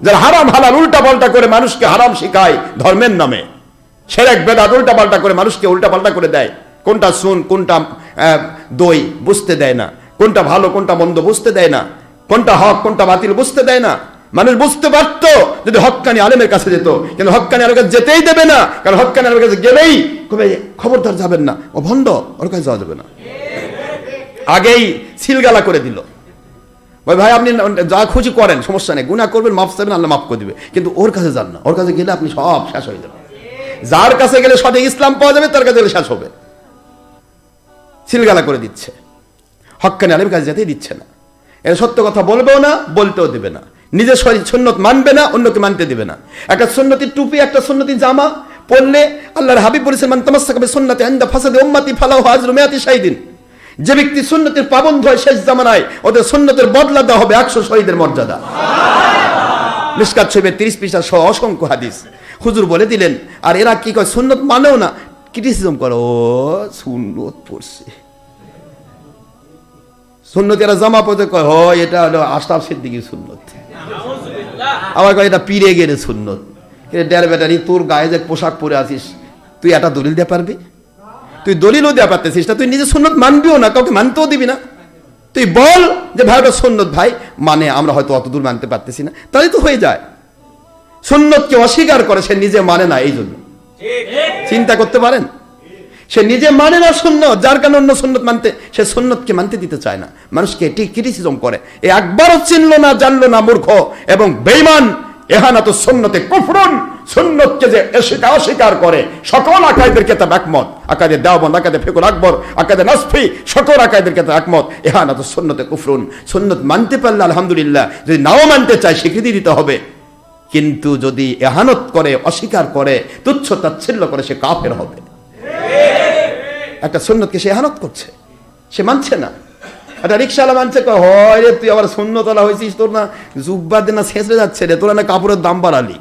যারা হারাম হালাল উল্টা পাল্টা করে মানুষকে হারাম শিখায় ধর্মের নামে, শিরক বেদাত উল্টা পাল্টা করে মানুষকে উল্টা পাল্টা করে দেয়, কোনটা সুন কোনটা দই বুঝতে দেয় না, কোনটা ভালো কোনটা মন্দ বুঝতে দেয় না, কোনটা হক কোনটা বাতিল বুঝতে দেয় না। মানুষ বুঝতে পারত যদি হক্কানি আলেমের কাছে যেত, কিন্তু হক্কানি আলেমের কাছে যেতেই দেবে না, কারণ হক্কানি আলেমের কাছে গেলেই কবে খবরদার যাবেন না, ও ভণ্ড, ওর কাছে যাওয়া যাবে না। আগেই সিলগালা করে দিল, ভাই আপনি যা খুশি করেন, সমস্যা নেই, গুনাহ করবেন, মাফ চাইবেন, আল্লাহ মাফ করে দিবে, কিন্তু ওর কাছে যান না, ওর কাছে গেলে আপনি সব শেষ হয়ে যাবেন। যার কাছে গেলে সঠিক ইসলাম পাওয়া যাবে তার কাছে গেলে শেষ হবে। সিলগালা করে দিচ্ছে, হক্কানি আলেমের কাছে যেতেই দিচ্ছে না। এর সত্য কথা বলবেও না, বলতেও দেবে না, নিজের সুন্নত মানবে না, অন্যকে মানতে দেবে না। একটা সুন্নতি টুপি, একটা সুন্নতি জামা পরলে আল্লাহর হাবিব বলেছেন, মান তামাসসাকা বিসুন্নতি ইনদা ফাসাদি উম্মতি ফালাহু আজরু মিয়াতি শাহিদিন। যে ব্যক্তি সুন্নতের পাবন্ধ হয় শেষ জামানায়, ওদের সুন্নতের বদলা দেওয়া হবে 100 শহীদের মর্যাদা। মিশকাত শরীফের 30 পৃষ্ঠা সহ অসংখ্য হাদিস। হুজুর বলে দিলেন, আর এরা কি কয়, সুন্নত মানেও না, ক্রিটিসিজম করে, ও সুন্নত পড়ছে, সুন্নত এরা জামা পড়তে কয়, হয় এটা হলো আশরাফ সিদ্দিকীর সুন্নত, আবার কয় এটা পীরে গেরে সুন্নত। ডের বেটারি, তোর গায়ে যে পোশাক পরে আছিস, তুই একটা দলিল দিয়ে পারবি? তুই দলিলও দেওয়া পারতেছিস না, তুই নিজে সুন্নত মানবিও না, কাউকে মানতেও দিবি না। তুই বল যে ভাই ওটা সুন্নত, ভাই মানে আমরা হয়তো অত দূর মানতে পারতেছি না, তাহলে তো হয়ে যায়। সুন্নতকে অস্বীকার করে, সে নিজে মানে না, এই জন্য চিন্তা করতে পারেন, সে নিজে মানে না সুন্নত, যার কারণে অন্য সুন্নত মানতে, সে সুন্নতকে মানতে দিতে চায় না, মানুষকে ক্রিটিসিজম করে। এ একবারও চিনলো না, জানলো না, মূর্খ এবং বেঈমান। ইহানাতুস সুন্নতে কুফরুন, সুন্নতকে যে অস্বীকার করে, সকল আকায়েদের কিতাব একমত, আকায়েদে দেওবন্দ, আকায়েদে ফিকুল আকবর, আকায়েদে নাসফি, সকল আকায়েদের কিতাব একমত, ইহানাতুস সুন্নতে কুফরুন। সুন্নত মানতে পারলে আলহামদুলিল্লাহ, যদি নাও মানতে চায় স্বীকৃতি দিতে হবে, কিন্তু যদি ইহানত করে, অস্বীকার করে, তুচ্ছ তাচ্ছিল্য করে, সে কাফের হবে। একটা সুন্নতকে সে ইহানত করছে, সে মানছে না। একটা রিকশাওয়ালা মানছে, হয় রে তুই আবার সুন্নতওয়ালা হয়েছিস, তোর না জুব্বা দিয়ে না ছেঁচড়ে যাচ্ছে রে, তোরা না কাপড়ের দাম বাড়ালি,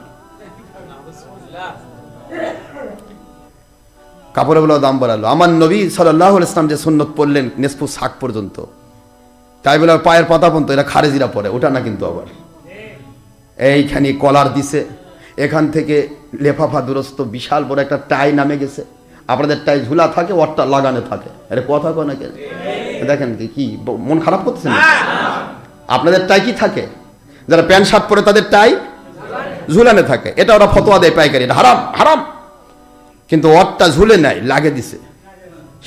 কাপড়ের বলে দাম বাড়ালো। আমার নবী সাল্লাল্লাহু আলাইহি ওয়াসাল্লাম যে সুন্নত পড়লেন নিসফু সাক পর্যন্ত, তাই বলে পায়ের পাতা পর্যন্ত, এরা খারেজিরা পড়ে, ওটা না কিন্তু আবার এইখানে কলার দিছে, এখান থেকে লেফাফা দুরস্ত বিশাল বড় একটা টাই নামে গেছে। আপনাদের টাই ঝুলা থাকে, ওরটা লাগানো থাকে, আরে কথা কয় না কেন? দেখেন কি মন খারাপ করতেছেন? আপনাদের টাই কি থাকে? যারা প্যান্ট শার্ট পরে তাদের টাই ঝুলানো থাকে, এটা ওরা ফতোয়া দেয় পাইকারি, এটা হারাম হারাম। কিন্তু ওরটা ঝুলে নাই, লাগে দিছে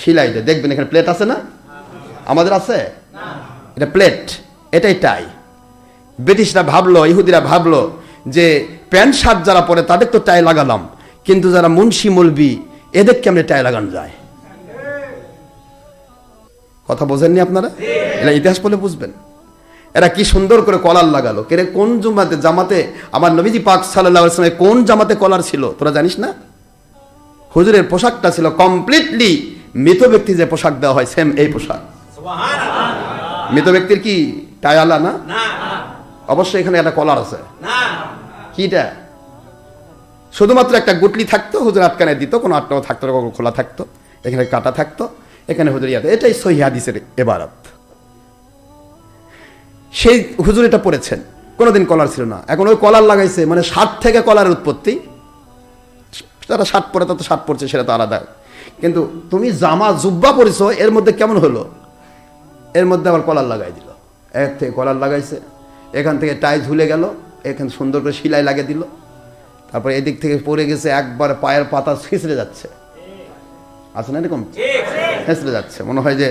সিলাই দেয়। দেখবেন এখানে প্লেট আছে না, আমাদের আছে, এটা প্লেট, এটাই টাই। ব্রিটিশরা ভাবলো, ইহুদিরা ভাবলো যে প্যান্ট শার্ট যারা পরে তাদের তো টাই লাগালাম, কিন্তু যারা মুন্সি মৌলবি এদের কেমনে টাই লাগানো যায়? কথা বোঝেননি আপনারা? এরা ইতিহাস বলে বুঝবেন। এরা কি সুন্দর করে কলার লাগালো। কেরে কোন জামাতে আমার নবীজি পাক সাল্লাল্লাহু আলাইহি ওয়াসাল্লাম কোন জামাতে কলার ছিল তোরা জানিস না? হুজুরের পোশাকটা ছিল কমপ্লিটলি মৃত ব্যক্তি যে পোশাক দেওয়া হয়, সেম এই পোশাক। সুবহানাল্লাহ। মৃত ব্যক্তির কি টাই আলা না? অবশ্যই এখানে একটা কলার আছে। কিটা? শুধুমাত্র একটা গুটলি থাকতো, হুজুর আটকানে দিত, কোনো আটকানো থাকতো না, কোনো খোলা থাকতো, এখানে কাটা থাকতো, এখানে হুজুর ইয়াতে। এটাই সহিহ হাদিসের ইবারত। সেই হুজুর এটা পড়েছেন, কোনোদিন কলার ছিল না, এখন ওই কলার লাগাইছে, মানে শার্ট থেকে কলার উৎপত্তি। যারা শার্ট পরে তারা তো শার্ট পরছে, সেটা তো আলাদা। কিন্তু তুমি জামা জুব্বা পরেছো, এর মধ্যে কেমন হলো? এর মধ্যে আবার কলার লাগাই দিল, এক থেকে কলার লাগাইছে, এখান থেকে টাই ঝুলে গেল, এখানে সুন্দর করে সেলাই লাগিয়ে দিল, তারপরে এদিক থেকে পড়ে গেছে, একবার পায়ের পাতা ছিঁচড়ে যাচ্ছে, আছে না এরকম, ছিঁচড়ে যাচ্ছে, মনে হয় যে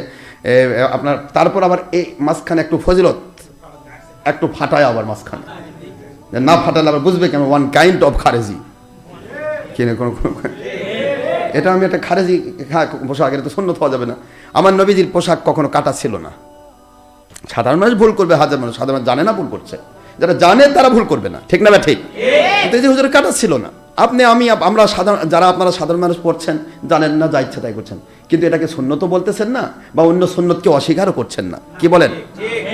আপনার। তারপর আবার এই মাঝখানে একটু ফজিলত, একটু ফাটায় আবার মাঝখানে, না ফাটালে আবার বুঝবে কেন, ওয়ান কাইন্ড অফ খারেজি কিনে কোনো এটা আমি একটা খারেজি পোশাক, এটা তো সুন্নত হওয়া যাবে না। আমার নবীজির পোশাক কখনো কাটা ছিল না। সাধারণ মানুষ ভুল করবে, হাজার মানুষ সাধারণ জানে না ভুল করছে, যারা জানে তারা ভুল করবে না, ঠিক না বা ঠিক? কিন্তু এই যে হুজুরের কাটা ছিল না, আপনি আমরা সাধারণ যারা আপনারা সাধারণ মানুষ পড়ছেন জানেন না, যা ইচ্ছা তাই করছেন, কিন্তু এটাকে সুন্নত বলতেছেন না, বা অন্য সুন্নতকে অস্বীকারও করছেন না, কি বলেন?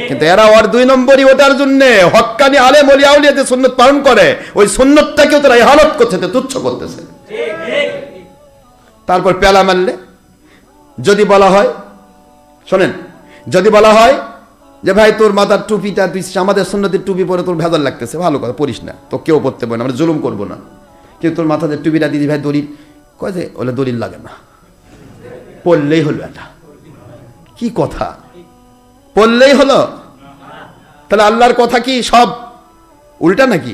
কিন্তু এরা ওর 2 নম্বরই ওটার জন্য হক্কানি আলেম ওলিয়া আউলিয়া যে সুন্নত পালন করে ওই সুন্নতটাকেও তারা ইহানত করছে, তুচ্ছ করতেছে। তারপর পেলা মারলে যদি বলা হয়, শোনেন, যদি বলা হয় যে ভাই তোর মাথার টুপিটা তুই আমাদের সুন্নতের টুপি পরে তোর ভেজাল লাগতেছে, ভালো কথা, পড়িস না, তো কেউ পড়তে পারে না, আমরা জুলুম করবো না, কিন্তু তোর মাথাতে টুপিটা দিদি ভাই দলিল কয় যে ওলে দলিল লাগে না, পড়লেই হলো। এটা কি কথা? পড়লেই হলো? তাহলে আল্লাহর কথা কি সব উল্টা নাকি?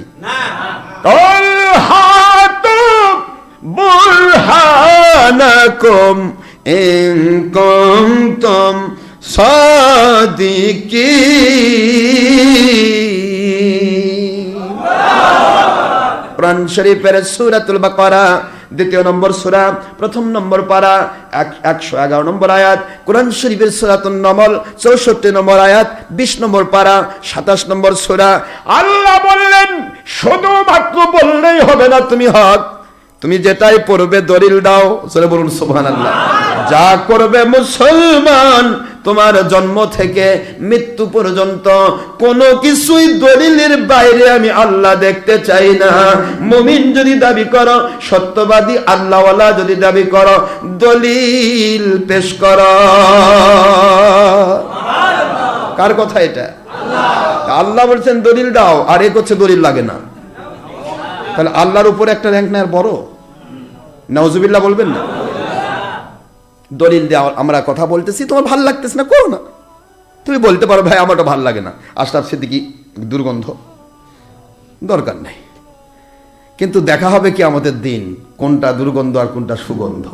বুরহানাকুম ইন কুনতুম সাদিকিন। কোরআন শরীফের সূরাতুল বাকারা 2 নম্বর সূরা 1 নম্বর পারা 111 নম্বর আয়াত, কোরআন শরীফের সূরাতুন নামল 64 নম্বর আয়াত 20 নম্বর পারা 27 নম্বর সূরা। আল্লাহ বললেন শুধুমাত্র বললেই হবে না তুমি হক, তুমি যেটাই পড়বে দলিল দাও। সরে বলুন সুবহানাল্লাহ। যা করবে মুসলমান তোমার জন্ম থেকে মৃত্যু পর্যন্ত কোনো কিছুই দলিলের বাইরে আমি আল্লাহ দেখতে চাই না। মুমিন যদি দাবি করো, সত্যবাদী আল্লাহওয়ালা যদি দাবি করো, দলিল পেশ করো। কার কথা এটা? আল্লাহ বলছেন দলিল দাও, আর এ করছে দলিল লাগে না। তাহলে আল্লাহর উপরে একটা র্যাঙ্ক নেওয়ার বড়। নাউজুবিল্লাহ বলবেন না? দলিল দেওয়া, আমরা কথা বলতেছি, তোমার ভাল লাগতেছে না, করো না। তুমি বলতে পারো ভাই আমারটা ভাল লাগে না, আশরাফ সিদ্দিকী দুর্গন্ধ, দরকার নেই। কিন্তু দেখা হবে কি আমাদের দিন কোনটা দুর্গন্ধ আর কোনটা সুগন্ধ।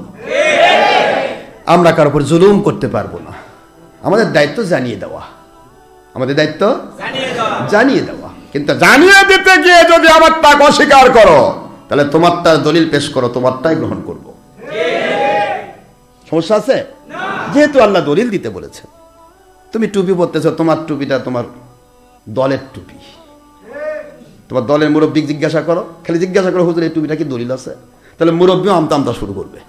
আমরা কারোর উপর জুলুম করতে পারবো না। আমাদের দায়িত্ব জানিয়ে দেওয়া, আমাদের দায়িত্ব জানিয়ে দেওয়া। কিন্তু জানিয়ে দিতে গিয়ে যদি আমারটা অস্বীকার করো, তাহলে তোমারটা দলিল পেশ করো, তোমারটাই গ্রহণ করব। সমস্যা আছে? যেহেতু আল্লাহ দলিল দিতে বলেছে, তুমি টুপি পরতেছ, তোমার টুপিটা তোমার দলের টুপি, তোমার দলের মুরব্বী জিজ্ঞাসা করো, খালি জিজ্ঞাসা করো হুজুর এই টুপিটা কি দলিল আছে, তাহলে মুরব্বীও আমতা আমতা শুরু করবে,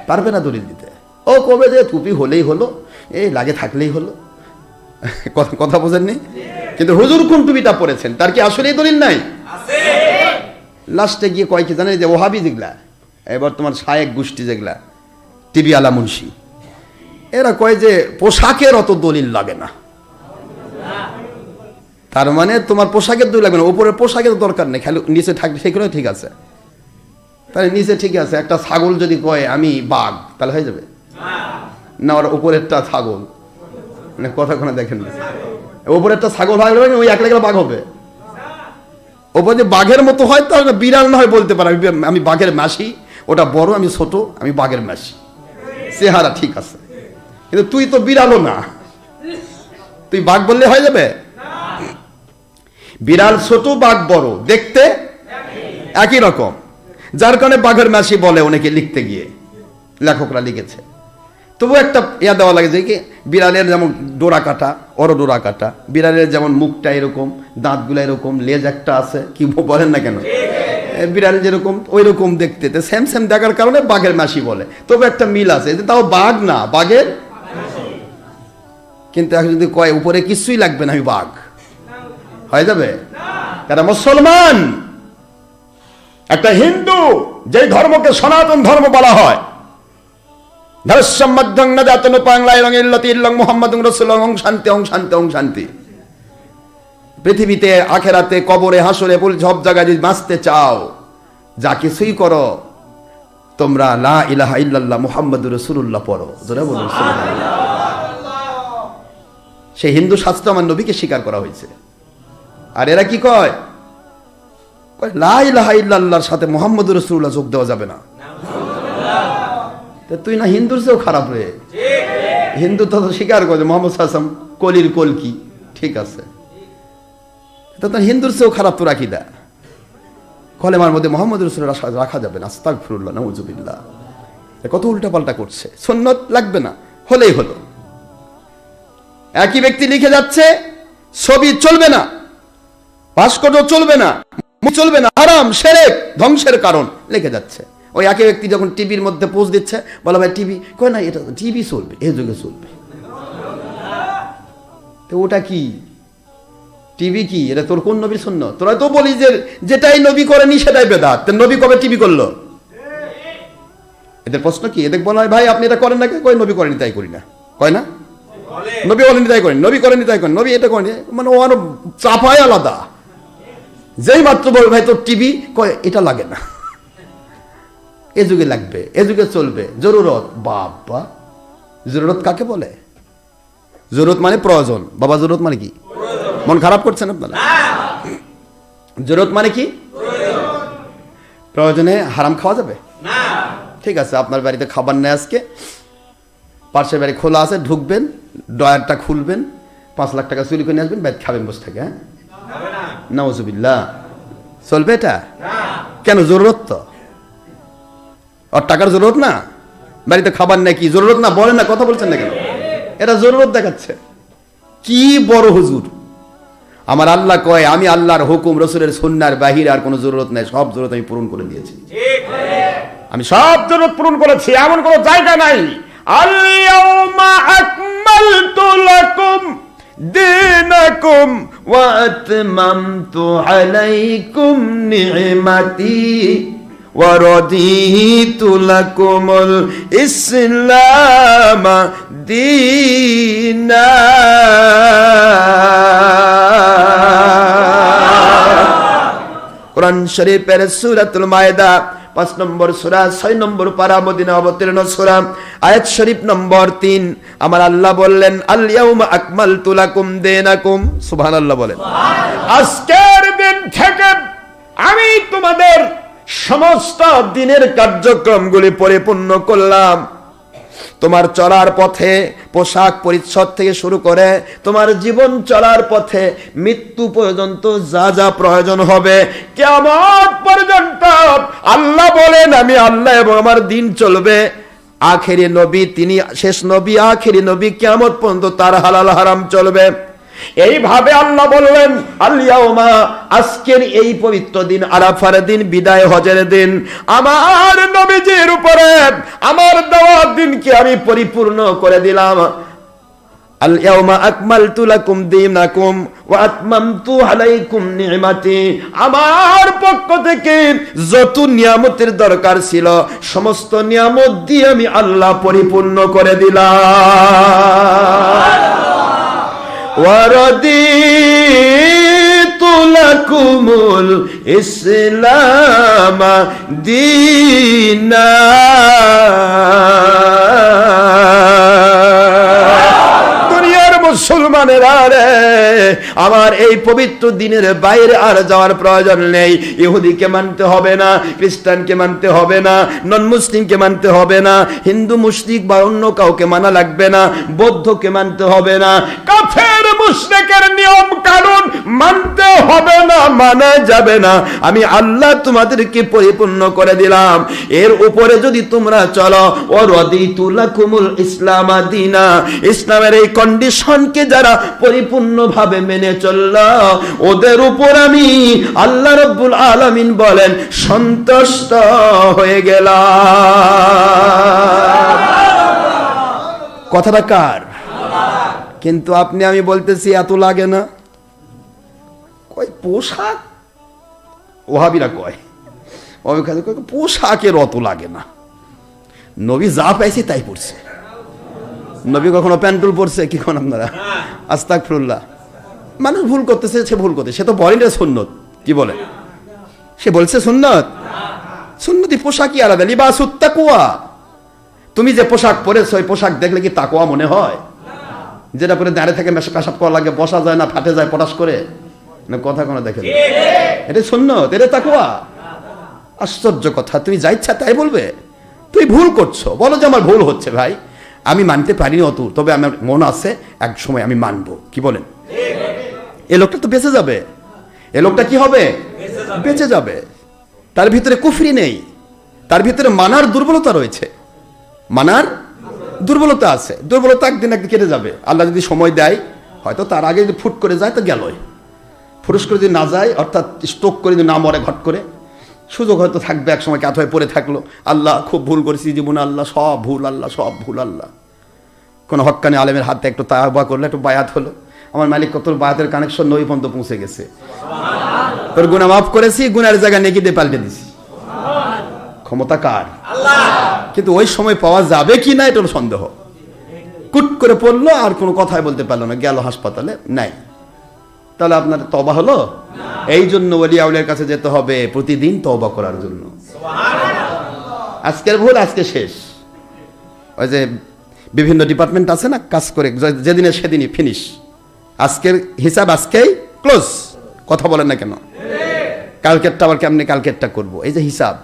পারবে না দলিল দিতে। ও কবে যে টুপি হলেই হলো, এই লাগে থাকলেই হলো, কথা বোঝেননি? কিন্তু হুজুর কোন টুপিটা পরেছেন তার কি আসলেই দলিল নাই? লাস্টে গিয়ে কয় কি জানেন, যে ওহাবি যেগুলা, এবার তোমার শায়েক গোষ্ঠী যেগুলা, টিভি আলা মুন্সি, এরা কয় যে পোশাকের অত দলিল লাগে না। তার মানে তোমার পোশাকের দলিল লাগবে না, উপরের পোশাকের দরকার নেই, খালি নিচে থাকবে সেগুলো ঠিক আছে। তাহলে নিচে ঠিক আছে, একটা ছাগল যদি কয় আমি বাঘ, তাহলে হয়ে যাবে না? ওর উপরেরটা ছাগল, মানে কথা কোনো দেখেন না, উপরেরটা ছাগল হয় ওই এক লেগে বাঘ হবে। ওপর যে বাঘের মতো হয় তাহলে বিড়াল না হয় বলতে পারে আমি বাঘের মাসি, ওটা বড় আমি ছোট, আমি বাঘের মাসি, চেহারা ঠিক আছে। কিন্তু তুই তো বিড়ালও না, তুই বাঘ বললে হয়ে যাবে? বিড়াল ছোট, বাঘ বড়, দেখতে একই রকম, যার কারণে বাঘের মাসি বলে অনেকে লিখতে গিয়ে, লেখকরা লিখেছে। তবু একটা ইয়া দেওয়া লাগে যে কি বিড়ালের যেমন ডোরা কাটা, ওরও ডোরা কাটা, বিড়ালের যেমন মুখটা এরকম, দাঁতগুলো এরকম, লেজ একটা আছে, কি বলেন না কেন, বিড়াল যেরকম ওই রকম দেখতে, সেম সেম দেখার কারণে বাঘের মাসি বলে। তবে একটা মিল আছে, তাও বাঘ না, বাঘের। কিন্তু এখন যদি কয় উপরে কিছুই লাগবে না আমি বাঘ, হয়ে যাবে? তারা মুসলমান, একটা হিন্দু, যেই ধর্মকে সনাতন ধর্ম বলা হয়, পৃথিবীতে আখেরাতে কবরে হাসরে সব জায়গায় যদি বাঁচতে চাও, যা কিছুই করো তোমরা লা ইলাহা ইল্লাল্লাহ মুহাম্মাদুর রাসূলুল্লাহ পড়ো। জোরে বলুন সুবহানাল্লাহ। সেই হিন্দু শাস্ত্র আমার নবীকে স্বীকার করা হয়েছে, আর এরা কি কয়, লা ইলাহা ইল্লাল্লাহর সাথে মুহাম্মাদুর রাসূলুল্লাহ যোগ দেওয়া যাবে না। তুই না হিন্দুর চেয়েও খারাপ রে, হিন্দু তো স্বীকার করে মোহাম্মদ সাল্লাল্লাহু আলাইহি ওয়াসাল্লাম কলির কলকি, ঠিক আছে, তো হিন্দুর চেয়েও খারাপ তো রাখি দা। কলেমার মধ্যে মুহাম্মদ রাসূলুল্লাহ রাখা যাবে না, আস্তাগফিরুল্লাহ, নাউযুবিল্লাহ। কত উল্টাপাল্টা করছে। সুন্নত লাগবে না, হলেই হলো। একই ব্যক্তি লিখে যাচ্ছে ছবি চলবে না, ভাস্কর্য চলবে না, চলবে না, হারাম, শিরক, ধ্বংসের কারণ লিখে যাচ্ছে। ওই একই ব্যক্তি যখন টিভির মধ্যে পোস্ট দিচ্ছে, বলা ভাই টিভি, কয় না এটা টিভি চলবে, এই যুগে চলবে। তো ওটা কি টিভি? কি এটা? তোর কোন নবীর সুন্নাত? তোরা তো বলি যে যেটাই নবী করেনি সেটাই বেদাত। নবী কবে টিভি করলো? এদের প্রশ্ন কি? এদের বলা হয় ভাই আপনি এটা করেন না, কয় নবী করেনি তাই করি না, কয় না নবী বলেনি তাই করেন, নবী করেনি তাই করেন, নবী এটা করেনি, মানে ও আরো চাপায় আলাদা। যেই মাত্র বলবে ভাই তোর টিভি, কয় এটা লাগে না, এ যুগে লাগবে, এ যুগে চলবে, জরুরত। বাবা, জরুরত কাকে বলে? জরুরত মানে প্রয়োজন। বাবা জরুরত মানে কি? মন খারাপ করছেন আপনারা? জরুরত মানে কি? প্রয়োজনে হারাম খাওয়া যাবে না। ঠিক আছে, আপনার বাড়িতে খাবার নেই আজকে, পাশের বাড়ি খোলা আছে, ঢুকবেন, ডয়ারটা খুলবেন, 5 লাখ টাকা চুরি করে নিয়ে আসবেন, বাড়িতে খাবেন বসে থাকে। হ্যাঁ, নাউজুবিল্লাহ, চলবে এটা? কেন? জরুরত তো, আর টাকার জরুরত না, বাড়িতে খাবার নেই, কি জরুরত না? বলেন না, কথা বলছেন না কেন? এটা জরুরত দেখাচ্ছে। কি বড় হুজুর! আমার আল্লাহ কয় আমি আল্লাহর হুকুম রসুলের সুন্নাহর বাহিরে আর কোনো জরুরত নাই, সব জরুরত আমি পূরণ করে দিয়েছি। আমি সব জরুরত পূরণ করেছি, এমন কোনো জায়গা নাই। আল-ইয়াউমা আকমালতু লাকুম দীনাকুম ওয়া আতমামতু আলাইকুম নি'মাতি ওয়া রাদিতু লাকুমুল ইসলাম দীনা। কোরআন শরীফের সূরাতুল মায়েদা 5 নম্বর সূরা 6 নম্বর পারা, মদিনা অবতীর্ণ সূরা, আয়াত শরীফ নম্বর 3। আমার আল্লাহ বললেন আল ইয়াউমা আকমালতু লাকুম দীনাকুম। সুবহানাল্লাহ বলেন। আজকের দিন থেকে আমি তোমাদের সমস্ত দিনের কার্যক্রমগুলি পরিপূর্ণ করলাম। তোমার চলার পথে পোশাক পরিচ্ছদ থেকে শুরু করে তোমার জীবন চলার পথে মৃত্যু পর্যন্ত যা যা প্রয়োজন হবে কিয়ামত পর্যন্ত আল্লাহ বলেন আমি আল্লাহ এবং আমার দিন চলবে। আখেরি নবী, তিনি শেষ নবী, আখেরি নবী, কিয়ামত পর্যন্ত তার হালাল হারাম চলবে। এইভাবে আল্লাহ বললেন আল ইয়াউমা, আজকের এই পবিত্র দিন, আরাফার দিন, বিদায় হজের দিন, আমার নবীজির উপরে আমার দেওয়া দিনকে আমি পরিপূর্ণ করে দিলাম। আল ইয়াউমা আকমালতু লাকুম দীনাকুম ওয়া আতমামতু আলাইকুম নি'মাতি। আমার পক্ষ থেকে যত নিয়ামতের দরকার ছিল সমস্ত নিয়ামত দিয়ে আমি আল্লাহ পরিপূর্ণ করে দিলাম। ওয়ারাদিতু লাকুমুল ইসলাম দীনা। দুনিয়ার মুসলমানেরা রে, আমার এই পবিত্র দিনের বাইরে আর যাওয়ার প্রয়োজন নেই। ইহুদিকে মানতে হবে না, খ্রিস্টানকে মানতে হবে না, নন মুসলিমকে মানতে হবে না, হিন্দু মুশরিক বা অন্য কাউকে মানা লাগবে না, বৌদ্ধকে মানতে হবে না, কাফের মুশরিকের নিয়ম কানুন মানতে হবে না, মানা যাবে না। আমি আল্লাহ তোমাদেরকে পরিপূর্ণ করে দিলাম। এর উপরে যদি তোমরা চলো, ও রাদিতু লাকুমুল ইসলাম দীনা, ইসলামের এই কন্ডিশনকে যারা পরিপূর্ণভাবে মেনে চলল ওদের উপর আমি আল্লাহ রাব্বুল আলামিন বলেন সন্তুষ্ট হয়ে গেলাম। কথাটা কার? কিন্তু আপনি আমি বলতেছি এত লাগে না। কয় পোশাক, ওহাবিরা কয় পোশাকের অত লাগে না, নবী যা পাইছে তাই পড়ছে। নবী কখনো প্যান্টুল পড়ছে কি? কোন আপনারা আস্তাগফিরুল্লাহ। মানুষ ভুল করতেছে, সে ভুল করতে, সে তো বলেন সুন্নত। কি বলে? সে বলছে সুন্নত। সুন্নতি পোশাকই আলাদা, লিবাসুত তাকওয়া। তুমি যে পোশাক পরেছো ওই পোশাক দেখলে কি তাকওয়া মনে হয়? যেটা পরে দাঁড়িয়ে থেকে পেশাব করা লাগে, বসা যায় না, ফাটে যায় পটাশ করে, না কথা কোনো দেখে? এটা সুন্নত, এটা তাকওয়া। আশ্চর্য কথা, তুমি যা ইচ্ছা তাই বলবে। তুই ভুল করছো, বলো যে আমার ভুল হচ্ছে ভাই, আমি মানতে পারিনি অত, তবে আমার মন আছে এক সময় আমি মানবো। কি বলেন? এ লোকটা তো বেঁচে যাবে, এ লোকটা কি হবে? বেঁচে যাবে। তার ভিতরে কুফরি নেই, তার ভিতরে মানার দুর্বলতা রয়েছে। মানার দুর্বলতা আছে। দুর্বলতা একদিন একদিন কেটে যাবে, আল্লাহ যদি সময় দেয়। হয়তো তার আগে যদি ফুট করে যায় তো গেলই, ফুরুস করে যদি না যায়, অর্থাৎ স্ট্রোক করে যদি না মরে ঘট করে, সুযোগ হয়তো থাকবে, এক সময় কাত হয়ে পড়ে থাকলো, আল্লাহ খুব ভুল করেছি জীবনে, আল্লাহ সব ভুল, আল্লাহ সব ভুল। আল্লাহ কোনো হক্কানি আলেমের হাতে একটু তাওবা করলে, একটু বায়াত হলো, আমার মালিক কত বায়াতের কানেকশন নই পর্যন্ত পৌঁছে গেছে, তোর গুনাহ মাফ করেছি, গুনার জায়গা নেকি দিয়ে পাল্টে দিছি। ক্ষমতা কার? কিন্তু ওই সময় পাওয়া যাবে কি না এটা সন্দেহ। কুট করে পড়লো আর কোনো কথাই বলতে পারলো না, গেল হাসপাতালে, নাই। তাহলে আপনার তওবা হলো? এই জন্য ওলি আউলিয়ার কাছে যেতে হবে প্রতিদিন তওবা করার জন্য। আজকের ভুল আজকে শেষ। ওই যে বিভিন্ন ডিপার্টমেন্ট আছে না, কাজ করে যেদিনে সেদিনই ফিনিশ, আজকের হিসাব আজকেই ক্লোজ। কথা বলেন না কেন? কালকেরটা আবার কেমনি কালকেরটা করবো, এই যে হিসাব,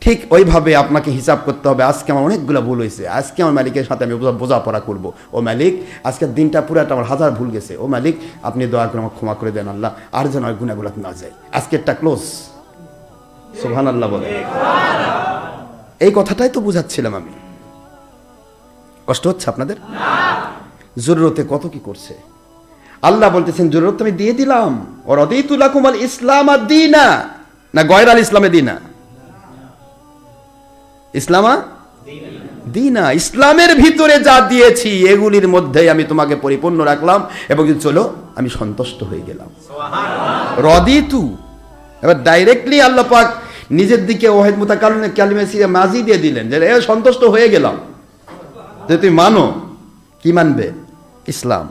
ঠিক ওইভাবে আপনাকে হিসাব করতে হবে। আজকে আমার অনেকগুলো ভুল হয়েছে, আজকে আমার মালিকের সাথে আমি বোঝাপড়া করবো। ও মালিক, আজকের দিনটা পুরাটা আমার হাজার ভুল গেছে, ও মালিক আপনি দয়া করে আমাকে ক্ষমা করে দেন আল্লাহ, আর যেন আর গুনাহগুলো না যায়, আজকেরটা ক্লোজ। সুবহানাল্লাহ বলে। এই কথাটাই তো বুঝাচ্ছিলাম আমি। কষ্ট হচ্ছে আপনাদের? জরুরতে কত কি করছে আল্লাহ বলতেছেন, জরুরত আমি দিয়ে দিলাম। ওর রাদিতু লাকুমুল ইসলাম দীনা, না গয়রাল ইসলামে দীনা, ইসলামা দীনা, ইসলামের ভিতরে যা দিয়েছি এগুলির মধ্যে আমি তোমাকে পরিপূর্ণ রাখলাম এবং চলো আমি সন্তুষ্ট হয়ে গেলাম। রাদিতু, এবার ডাইরেক্টলি আল্লাহ পাক নিজের দিকে ওয়াহিদ মুতাকাল্লিম কালিমা সিয়া মাজি দিয়ে দিলেন যে সন্তুষ্ট হয়ে গেলাম। যে তুমি মানো, কি মানবে? ইসলাম।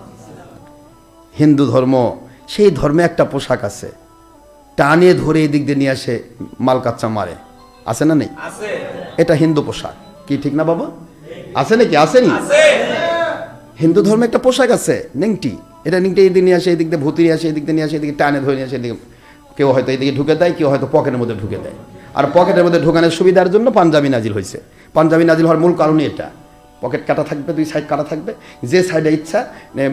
হিন্দু ধর্ম, সেই ধর্মে একটা পোশাক আছে, টানে ধরে এই দিক দিয়ে নিয়ে আসে মাল কাচ্চা মারে, আছে না নেই? এটা হিন্দু পোশাক, কি ঠিক না বাবা? আছে নাকি? আসেনি? হিন্দু ধর্মে একটা পোশাক আছে নেংটি, এটা নিংটি এই দিক নিয়ে আসে, এই দিক দিয়ে ভূতি নিয়ে আসে, এই দিক দিয়ে নিয়ে আসে, এদিকে টানে ধরে নিয়ে আসে, এদিকে কেউ হয়তো এইদিকে ঢুকে দেয়, কেউ হয়তো পকেটের মধ্যে ঢুকে দেয়। আর পকেটের মধ্যে ঢুকানোর সুবিধার জন্য পাঞ্জাবি নাজিল হয়েছে। পাঞ্জাবি নাজিল হওয়ার মূল কারণই এটা, পকেট কাটা থাকবে, দুই সাইড কাটা থাকবে, যে সাইডে ইচ্ছা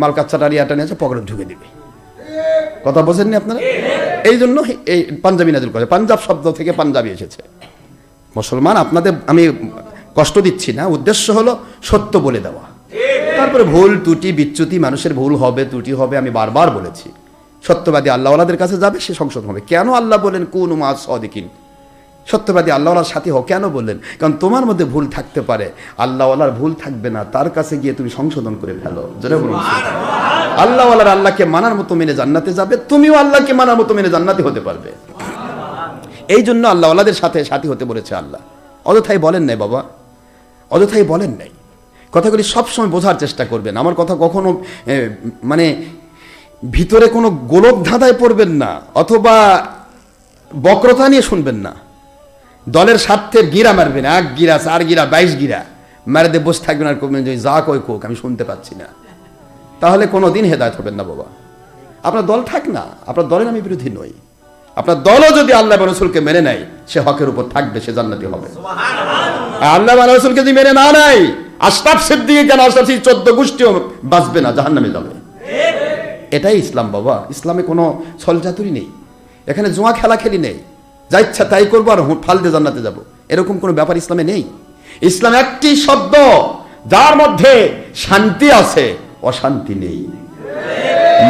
মাল কাচ্চাটা রিয়াটা নিয়ে পকেটে ঢুকে দিবে। কথা বোঝেননি আপনারা? এই জন্য এই পাঞ্জাবি নাজিল করে, পাঞ্জাব শব্দ থেকে পাঞ্জাবি এসেছে। মুসলমান, আপনাদের আমি কষ্ট দিচ্ছি না, উদ্দেশ্য হলো সত্য বলে দেওয়া। তারপরে ভুল ত্রুটি বিচ্যুতি, মানুষের ভুল হবে, ত্রুটি হবে, আমি বারবার বলেছি। সত্যবাদী আল্লাহওয়ালাদের কাছে যাবে, সে সংশোধন হবে। কেন আল্লাহ বলেন কুনু মা'আস সাদিকিন, সত্যবাদী আল্লাহওয়ালার সাথে হও? কেন বললেন? কারণ তোমার মধ্যে ভুল থাকতে পারে, আল্লাহওয়ালার ভুল থাকবে না, তার কাছে গিয়ে তুমি সংশোধন করে ফেলো। জোরে বলুন আল্লাহওয়ালার আল্লাহকে মানার মতো মেনে জান্নাতে যাবে, তুমিও আল্লাহকে মানার মতো মেনে জান্নাতি হতে পারবে। এই জন্য আল্লাহওয়ালাদের সাথে সাথী হতে বলেছে আল্লাহ। অযথাই বলেন নাই বাবা, অযথাই বলেন নাই। কথাগুলি সবসময় বোঝার চেষ্টা করবেন। আমার কথা কখনো মানে ভিতরে কোনো গোলক ধাঁধায় পড়বেন না, অথবা বক্রতা নিয়ে শুনবেন না। দলের স্বার্থের গিরা মারবেন, 1 গিরা 4 গিরা 22 গিরা মারে দিয়ে বসে থাকবেন আর করবেন যে যা কই কোক আমি শুনতে পাচ্ছি না। তাহলে কোনোদিন হেদায়েত হবেন না বাবা। আপনার দল থাক না, আপনার দলের আমি বিরোধী নই। আপনার দলও যদি আল্লাহ এবং রাসূলকে মেনে নেয়, সে হকের উপর থাকবে, সে জান্নাতি হবে। আল্লাহ এবং রাসূলকে যদি মেনে না নেয়, আশরাফ সিদ্দিকী কেন আশরাফ 14 গোষ্ঠীও বাঁচবে না, জাহান্নামে যাবে। এটাই ইসলাম বাবা। ইসলামে কোনো ছলচাতুরি নেই, এখানে জুয়া খেলা খেলি নেই, যা ইচ্ছা তাই করবো আর ফালতে জান্নাতে যাব, এরকম কোনো ব্যাপার ইসলামে নেই। ইসলাম একটি শব্দ, যার মধ্যে শান্তি আছে, অশান্তি নেই।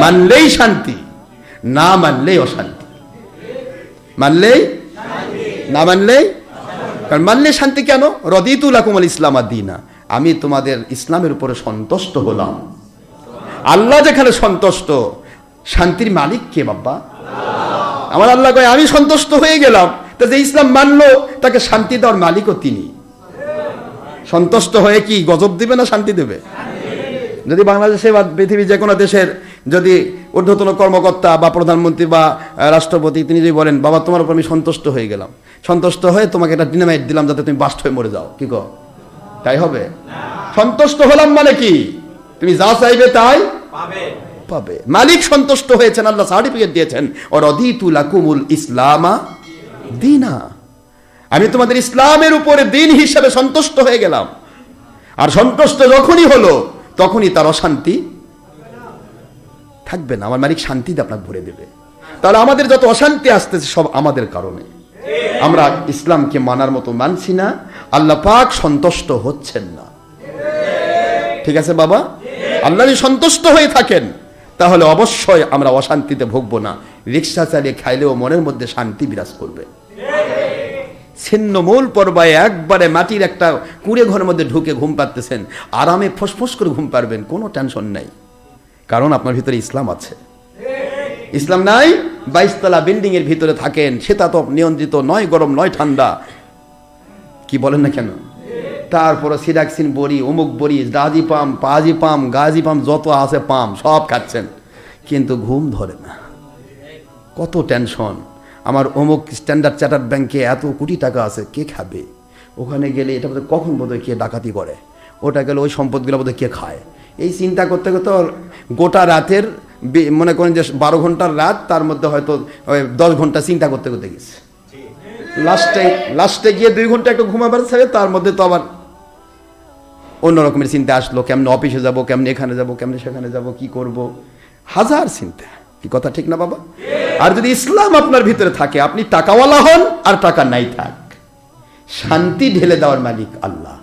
মানলেই শান্তি, না মানলেই অশান্তি। মানলেই, না মানলেই, কারণ মানলে শান্তি কেন? রাদিতু লাকুমুল ইসলাম দীনা, আমি তোমাদের ইসলামের উপরে সন্তুষ্ট হলাম। আল্লাহ যেখানে সন্তুষ্ট, শান্তির মালিক কে বাবা? আমার আল্লাহ কয় আমি সন্তুষ্ট হয়ে গেলাম, তা যে ইসলাম মানলো তাকে শান্তি দেওয়ার মালিকও তিনি। সন্তুষ্ট হয়ে কি গজব দিবে না শান্তি দেবে? যদি বাংলাদেশে বা পৃথিবীর যে কোনো দেশের যদি ঊর্ধ্বতন কর্মকর্তা বা প্রধানমন্ত্রী বা রাষ্ট্রপতি তিনি যদি বলেন বাবা তোমার উপর আমি সন্তুষ্ট হয়ে গেলাম, সন্তুষ্ট হয়ে তোমাকে একটা ডিনামাইট দিলাম যাতে তুমি বাস্ট হয়ে মরে যাও, কি কো? তাই হবে? সন্তুষ্ট হলাম মানে কি? তুমি যা চাইবে তাই পাবে। মালিক সন্তুষ্ট হয়েছেন, আল্লাহ সার্টিফিকেট দিয়েছেন, রাদিতু লাকুমুল ইসলামা দীনা, আমি তোমাদের ইসলামের উপরে দিন হিসেবে সন্তুষ্ট হয়ে গেলাম। আর সন্তুষ্ট যখনই হলো তখনই তার অশান্তি থাকবে না, আমার মালিক শান্তিতে আপনাকে ভরে দেবে। তাহলে আমাদের যত অশান্তি আসতেছে সব আমাদের কারণে, আমরা ইসলামকে মানার মতো মানছি না, আল্লাহ পাক সন্তুষ্ট হচ্ছেন না। ঠিক আছে বাবা? আল্লাহ যদি সন্তুষ্ট হয়ে থাকেন তাহলে অবশ্যই আমরা অশান্তিতে ভুগবো না। রিক্সা চালিয়ে খাইলেও মনের মধ্যে শান্তি বিরাজ করবে। ছিন্নমূল পর্যায়ে একবারে মাটির একটা কুঁড়ে ঘরের মধ্যে ঢুকে ঘুম পাড়তেছেন, আরামে ফসফস করে ঘুম পারবেন, কোনো টেনশন নাই, কারণ আপনার ভিতরে ইসলাম আছে। ইসলাম নাই, 22 তলা বিল্ডিং এর ভিতরে থাকেন, সেটা তো নিয়ন্ত্রিত নয়, গরম নয় ঠান্ডা, কি বলেন না কেন? তারপরে সিডাক্সিন বড়ি, অমুক বড়ি, ডাজি পাম, পাজি পাম, গাজি পাম, যত আছে পাম সব খাচ্ছেন, কিন্তু ঘুম ধরে না। কত টেনশন। আমার অমুক স্ট্যান্ডার্ড চার্টার্ড ব্যাংকে এত কোটি টাকা আছে, কে খাবে? ওখানে গেলে এটা বোধহয় কখন বোধহয় কে ডাকাতি করে, ওটা গেলে ওই সম্পদগুলো বোধহয় কে খায়, এই চিন্তা করতে করতে গোটা রাতের মনে করেন যে 12 ঘন্টার রাত, তার মধ্যে হয়তো 10 ঘন্টা চিন্তা করতে করতে গেছে। লাস্টে গিয়ে 2 ঘন্টা একটু ঘুমাবার ছেড়ে, তার মধ্যে তো আবার অন্য রকমের চিন্তা আসলো, কেমনে অফিসে যাব, কেমনে এখানে যাব, কেমনে সেখানে যাব, কি করব, হাজার চিন্তা। কি কথা ঠিক না বাবা? আর যদি ইসলাম আপনার ভিতরে থাকে, আপনি টাকাওয়ালা হন আর টাকা নাই থাক, শান্তি ঢেলে দেওয়ার মালিক আল্লাহ।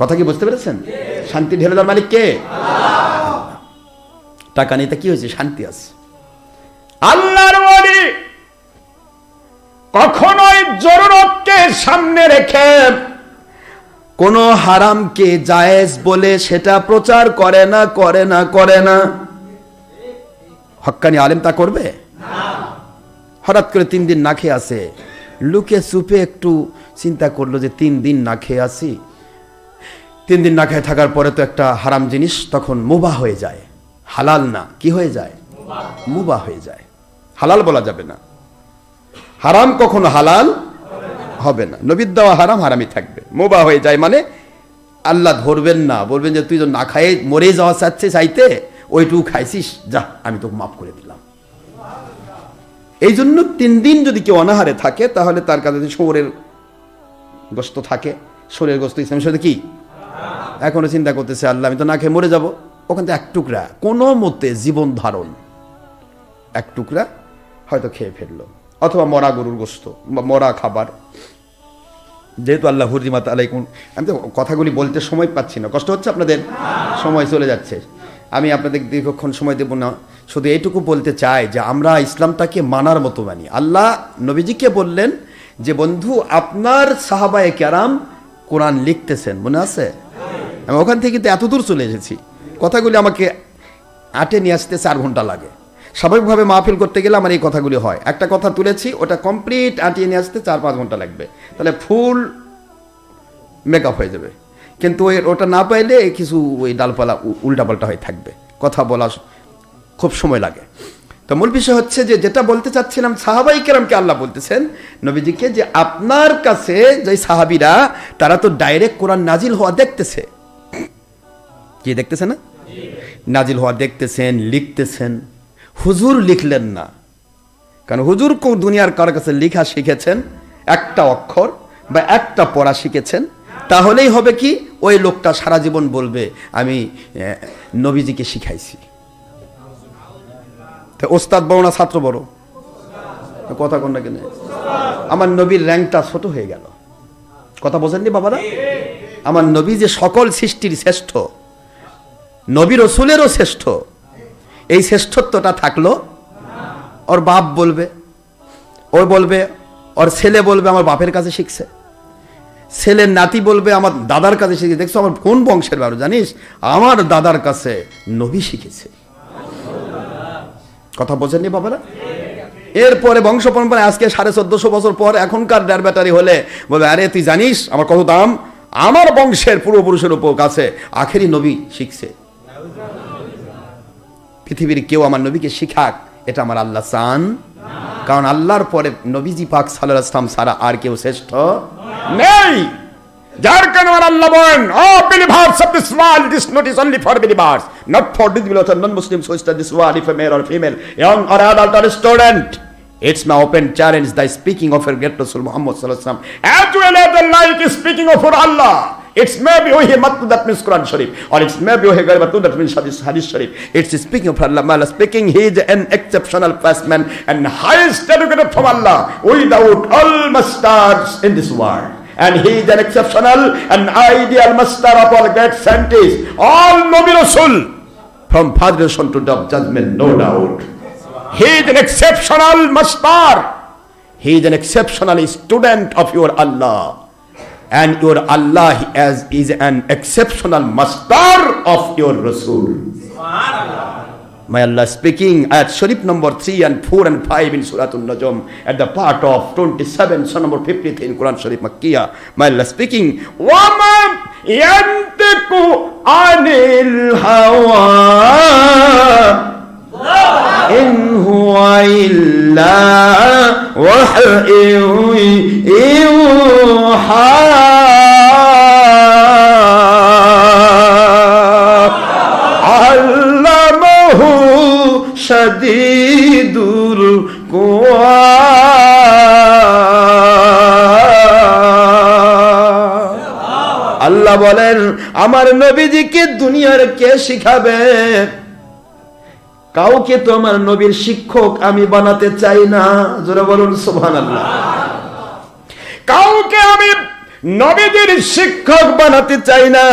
কথা কি বুঝতে পেরেছেন? শান্তি ঢেলে দেওয়ার মালিক কে? টাকা নেই তা কি হয়েছে? শান্তি আছে। আল্লাহর ওলি কখনোই জরুরতকে সামনে রেখে কোন হারামকে জায়েজ বলে সেটা প্রচার করে না, করে না, করে না। হক্কানি আলেম তা করবে না। হঠাৎ করে 3 দিন না খেয়ে আছে, লুকে চুপে একটু চিন্তা করলো যে 3 দিন না খেয়ে আছি, 3 দিন না খেয়ে থাকার পরে তো একটা হারাম জিনিস তখন মুবাহ হয়ে যায়, হালাল না, কি হয়ে যায়? মুবাহ হয়ে যায়। হালাল বলা যাবে না, হারাম কখনো হালাল হবে না, নবীর দেওয়া হারাম হারামই থাকবে। মুবাহ হয়ে যায় মানে আল্লাহ ধরবেন না, বলবেন যে তুই তো না খায়ে মরে যাওয়া চাইতে ওইটুকু খাইছিস, যা আমি তোকে মাফ করে দিলাম। এই জন্য 3 দিন যদি কেউ অনাহারে থাকে, তাহলে তার কাছে যদি শরীরের গোশত থাকে, শরীরের গোশত ইসলামের সাথে কি এখনো চিন্তা করতেছে, আল্লাহ আমি তো না খেয়ে মরে যাব, ওখান থেকে 1 টুকরা কোনো মতে জীবন ধারণ 1 টুকরা হয়তো খেয়ে ফেললো, অথবা মরা গরুর গোশত বা মরা খাবার, যেহেতু আল্লাহ হুররিমাত আলাইকুম। আমি তো কথাগুলি বলতে সময় পাচ্ছি না, কষ্ট হচ্ছে আপনাদের? সময় চলে যাচ্ছে, আমি আপনাদের দীর্ঘক্ষণ সময় দেব না, শুধু এইটুকু বলতে চাই যে আমরা ইসলামটাকে মানার মতো মানি। আল্লাহ নবীজিকে বললেন যে বন্ধু আপনার সাহাবায়ে কেরাম কোরআন লিখতেছেন, মনে আছে? আমি ওখান থেকে কিন্তু এত দূর চলে এসেছি, কথাগুলি আমাকে আটে নিয়ে আসতে 4 ঘন্টা লাগে। স্বাভাবিকভাবে মাহফিল করতে গেলে আমার এই কথাগুলি হয়, একটা কথা তুলেছি ওটা কমপ্লিট আটিয়ে নিয়ে আসতে 4-5 ঘন্টা লাগবে, তাহলে ফুল মেকআপ হয়ে যাবে। কিন্তু ওটা না পাইলে কিছু ওই ডালপালা উল্টাপাল্টা হয়ে থাকবে, কথা বলা খুব সময় লাগে। তো মূল বিষয় হচ্ছে যে যেটা বলতে চাচ্ছিলাম, সাহাবাই কেরামকে আল্লাহ বলতেছেন নবীজিকে যে আপনার কাছে যে সাহাবীরা তারা তো ডাইরেক্ট কোরআন নাজিল হওয়া দেখতেছে, কি দেখতেছে না? নাজিল হওয়া দেখতেছেন, লিখতেছেন। হুজুর লিখলেন না, কারণ হুজুর দুনিয়ার কার কাছে লেখা শিখেছেন, একটা অক্ষর বা একটা পড়া শিখেছেন, তাহলেই হবে কি ওই লোকটা সারা জীবন বলবে আমি নবীজিকে শিখাইছি। ওস্তাদ বড় না ছাত্র বড়? কথা কোন না কেন? আমার নবীর র্যাঙ্কটা ছোট হয়ে গেল, কথা বোঝেননি বাবারা? আমার নবী যে সকল সৃষ্টির শ্রেষ্ঠ, নবী রসুলেরও শ্রেষ্ঠ, এই শ্রেষ্ঠত্বটা থাকলো ওর বাপ বলবে, ও বলবে, ওর ছেলে বলবে আমার বাপের কাছে শিখছে, ছেলের নাতি বলবে আমার দাদার কাছে শিখেছে। দেখছো আমার কোন বংশের বারো জানিস? আমার দাদার কাছে নবী শিখেছে। কথা বোঝেননি বাবারা? এরপরে বংশ পরম্পরায় আজকে 1450 বছর পর এখনকার ডের ব্যাটারি হলে বলবে আরে তুই জানিস আমার কত দাম, আমার বংশের পূর্বপুরুষের উপর কাছে আখেরি নবী শিখছে। পৃথিবীর কেউ আমার নবীকে শিখাক এটা আমার আল্লাহ চান, কারণ আল্লাহর পরে নবীজি পাক সাল্লাল্লাহু আলাইহি ওয়াসাল্লাম ছাড়া আর কেউ শ্রেষ্ঠ নেই। যার কারণে আমার আল্লাহ বলেন, ও believers of this world, this notice only for believers, not for disbelievers or non-Muslims who study this world, if a male or female, young or adult or student. It's my open challenge that speaking of our great Rasul Muhammad sallallahu alaihi wasallam, as well as the light is speaking of our Allah. It's maybe wahi mattu, that means Quran Sharif, or it's maybe wahi ghair mattu, that means Hadith Sharif. It's speaking of Allah. Allah speaking, he is an exceptional person and highest educated from Allah without all masters in this world. and he is an exceptional and ideal master of all great scientists, all Nabi Rasul from foundation to the judgment, no doubt. He is an exceptional master. He is an exceptional student of your Allah, and your Allah is an exceptional master of your Rasul. My Allah speaking at Sharif number 3 and 4 and 5 in Surah An-Najm at the part of 27, Surah number 53 in Quran Sharif Makkiyah. My Allah speaking, وَمَا يَنْتِقُ عَنِ الْهَوَىٰ إِنْ هُوَ إِلَّا وَحْيٌ يُوحَىٰ শাদীদুল কুওয়া। আল্লাহ বলেন আমার নবীজিকে দুনিয়ার কে শিখাবে? কাউকে তো আমার নবীর শিক্ষক আমি বানাতে চাই না, জোরে বলুন সুবহানাল্লাহ। কাউকে আমি নবীদের শিক্ষক বানাতে চাই না,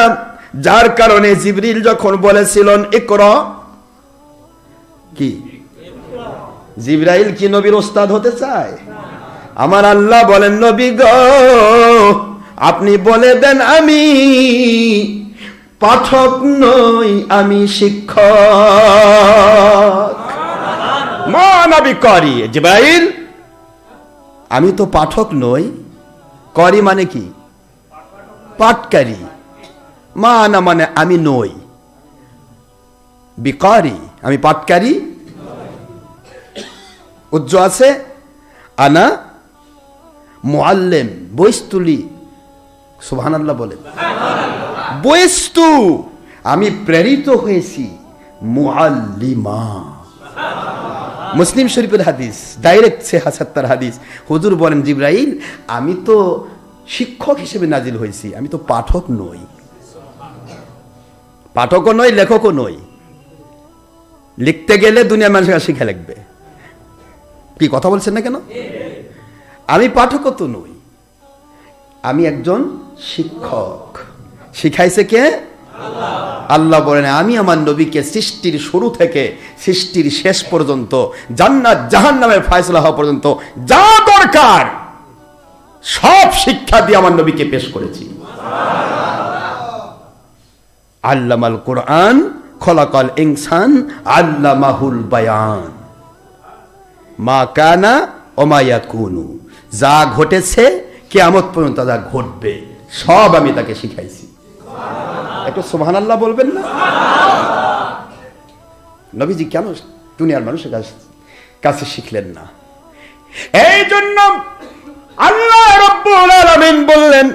যার কারণে জিবরিল যখন বলেছিলেন ইকরা, কি জিবরাইল কি নবীর ওস্তাদ হতে চায়? আমার আল্লাহ বলেন নবী গো আপনি বলে দেন আমি পাঠক নই, আমি শিক্ষক। মা নবী করি জিবরাইল, আমি তো পাঠক নই। করি মানে কি? পাঠকারী। মা না মানে আমি নই, বিকারি আমি পাঠকারী। উজ্জ আছে আনা মুআল্লিম, বইস্তুলি, সুবহানাল্লাহ বলেন। বইস্তু আমি প্রেরিত হয়েছি, মুআল্লিমা। মুসলিম শরীফের হাদিস, ডাইরেক্ট ৭৬ হাদিস। হুজুর বলেন জিবরাইল আমি তো শিক্ষক হিসেবে নাজিল হয়েছি, আমি তো পাঠক নই। পাঠকও নই, লেখকও নই। লিখতে গেলে দুনিয়ার মানুষের শিখে লিখবে। কি কথা বলছেন না কেন? আমি পাঠকও তো নই, আমি একজন শিক্ষক। শিখাইছে কে? আল্লাহ বলেন আমি আমার নবীকে সৃষ্টির শুরু থেকে সৃষ্টির শেষ পর্যন্ত, জান্নাত জাহান্নামের ফয়সালা হওয়া পর্যন্ত যা দরকার সব শিক্ষা দিয়ে আমার নবীকে পেশ করেছি। আল্লামাল কোরআন খলাকাল ইনসান আল্লামাহুল বায়ান মা কানা ওমা ইয়াকুনু, যা ঘটেছে কিয়ামত পর্যন্ত যা ঘটবে সব আমি তাকে শিখাইছি। একটু সুবহানাল্লাহ বলবেন না? নবীজি কেন দুনিয়ার মানুষের কাছে শিখলেন না? এই জন্য আল্লাহ রাব্বুল আলামিন বললেন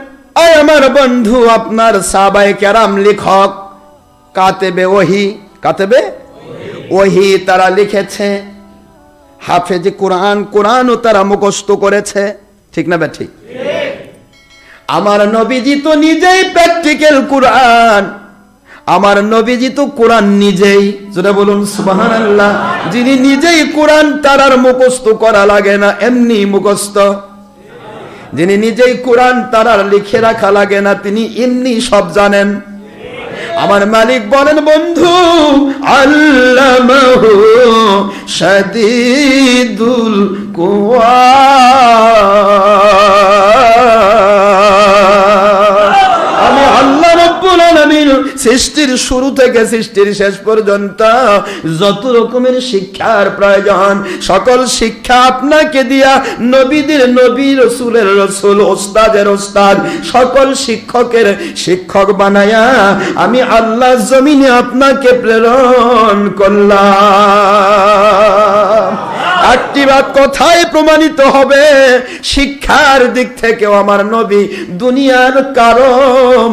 আয় আমার বন্ধু আপনার সাহাবায়ে কেরাম লেখক, কাতেবে ওহী, কাতেবে ওহী তারা লিখেছে, হাফেজে কোরআন, কোরআনও তারা মুখস্থ করেছে। ঠিক না ঠিক? আমার নবীজি তো নিজেই প্র্যাকটিক্যাল কোরআন, আমার নবীজি তো কোরআন নিজেই, যেটা বলুন সুবহানাল্লাহ। যিনি নিজেই কোরআন তার আর মুখস্থ করা লাগে না, এমনি মুখস্থ। যিনি নিজেই কোরআন তার আর লিখে রাখা লাগে না, তিনি এমনি সব জানেন। আমার মালিক বলেন বন্ধু আল্লামাহু শাদীদুল কুওয়া, আমি আল্লাহ রাব্বুল আলামিন সৃষ্টির শুরু থেকে সৃষ্টির শেষ পর্যন্ত যত রকমের শিক্ষার প্রয়োজন সকল শিক্ষা আপনাকে দিয়া নবীদের নবী, রসুলের রসুল, ওস্তাদের ওস্তাদ, সকল শিক্ষকের শিক্ষক বানায়া আমি আল্লাহ জমিনে আপনাকে প্রেরণ করলাম। একটি বাত কথায় প্রমাণিত হবে, শিক্ষার দিক থেকেও আমার নবী দুনিয়ার কারো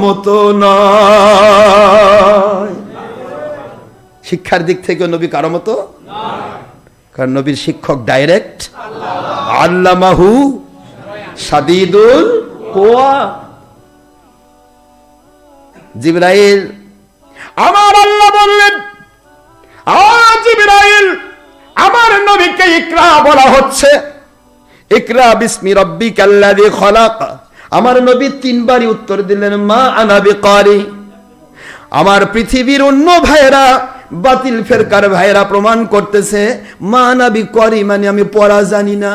মতো নয়। শিক্ষার দিক থেকেও নবী কারো মতো, কারণ নবীর শিক্ষক ডাইরেক্ট আল্লামাহু শাদীদুল কুওয়া। জিবরাইল, আমার আল্লাহ বললেন জিবরাইল আমার নবীকে ইকরা বলা হচ্ছে। ইকরা বিসমি রাব্বিকাল্লাযী খলাক, আমার নবী তিনবারই উত্তর দিলেন মা আনা বিকারি। আমার পৃথিবীর অন্য ভাইরা, বাতিল ফেরকার ভাইরা প্রমাণ করতেছে মা আনা বিকারি মানে আমি পড়া জানি না।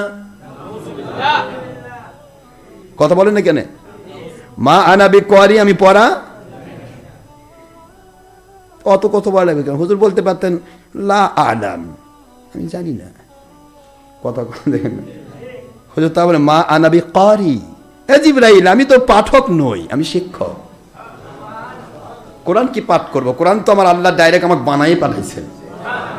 কথা বলেন না কেন? মা আনা বিকারি আমি পড়া, অত কত বলা লাগবে কেন? হুজুর বলতে পারতেন লা আলাম, আমি জানি না। কথা দেখেন হুজুর তা বলে মা আনা বিকারি। জিবরাইল আমি তো পাঠক নই, আমি শিক্ষক। কোরআন কি পাঠ করবো? কোরআন তো আমার আল্লাহ ডাইরেক্ট আমাকে বানাই পাঠাইছেন।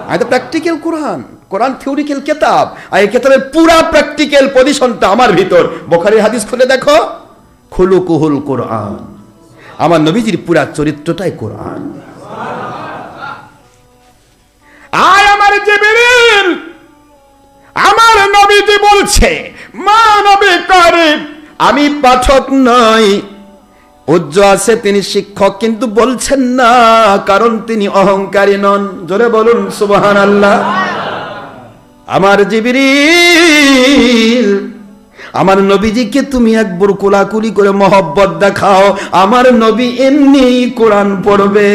আমি তো প্র্যাকটিক্যাল কোরআন, কোরআন থিওরিক্যাল কেতাব, আর এই কেতাবের পুরা প্র্যাকটিক্যাল পজিশনটা আমার ভিতর। বুখারীর হাদিস খুলে দেখো, খুলুকুহুল কোরআন, আমার নবীজির পুরা চরিত্রটাই কোরআন। আর আমার জিবরিল, আমার নবীজি বলছে মা নবী কারিম, আমি পাঠক নই। উজ্জ আছে তিনি শিক্ষক, কিন্তু বলছেন না কারণ তিনি অহংকারী নন। জোরে বলুন সুবহানাল্লাহ। আমার জিবরিল, আমার নবীজিকে তুমি একবার কোলাকুলি করে মহব্বত দেখাও, আমার নবী এমনি কোরআন পড়বে।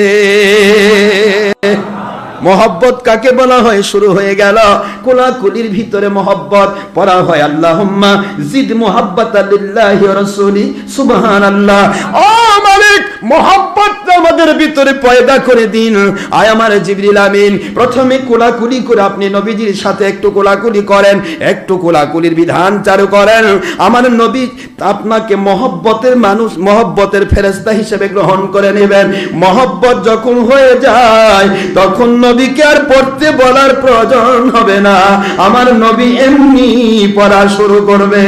মহব্বত কাকে বলা হয়? শুরু হয়ে গেল কোলাকুলির ভিতরে মহব্বত পড়া হয়। আল্লাহুম্মা জিদ মুহাব্বাতান লিল্লাহি ওয়া রাসূলি সুবহানাল্লাহ। ও মালিক, মহব্বত আমাদের ভিতরে পয়দা করে দিন। আয় আমার জিবরিল আমিন, প্রথমে কোলাকুলি করে আপনি নবীজির সাথে একটু কোলাকুলি করেন, একটু কোলাকুলির বিধান চালু করেন। আমার নবী আপনাকে মহব্বতের মানুষ, মহব্বতের ফেরেশতা হিসেবে গ্রহণ করে নেবেন। মহব্বত যখন হয়ে যায় তখন নবীকে আর পড়তে বলার প্রয়োজন হবে না, আমার নবী এমনি পড়া শুরু করবে।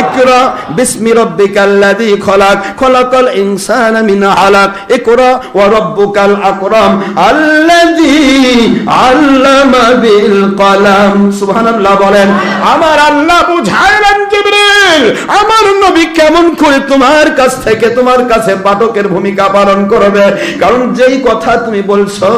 ইকরা বিসমি রাব্বিকাল্লাযী খলাক, খলাকাল ইনসানা মিন আলাক, ইকরা ওয়া রাব্বুকাল আকরাম আল্লাযী আল্লামা বিল কলম। সুবহানাল্লাহ বলেন। আমার আল্লাহ বুঝাইলেন জিবরিল, আমার নবী কেমন করে তোমার কাছ থেকে, তোমার কাছে পাঠকের ভূমিকা পালন করবে। কারণ যেই কথা তুমি বলছো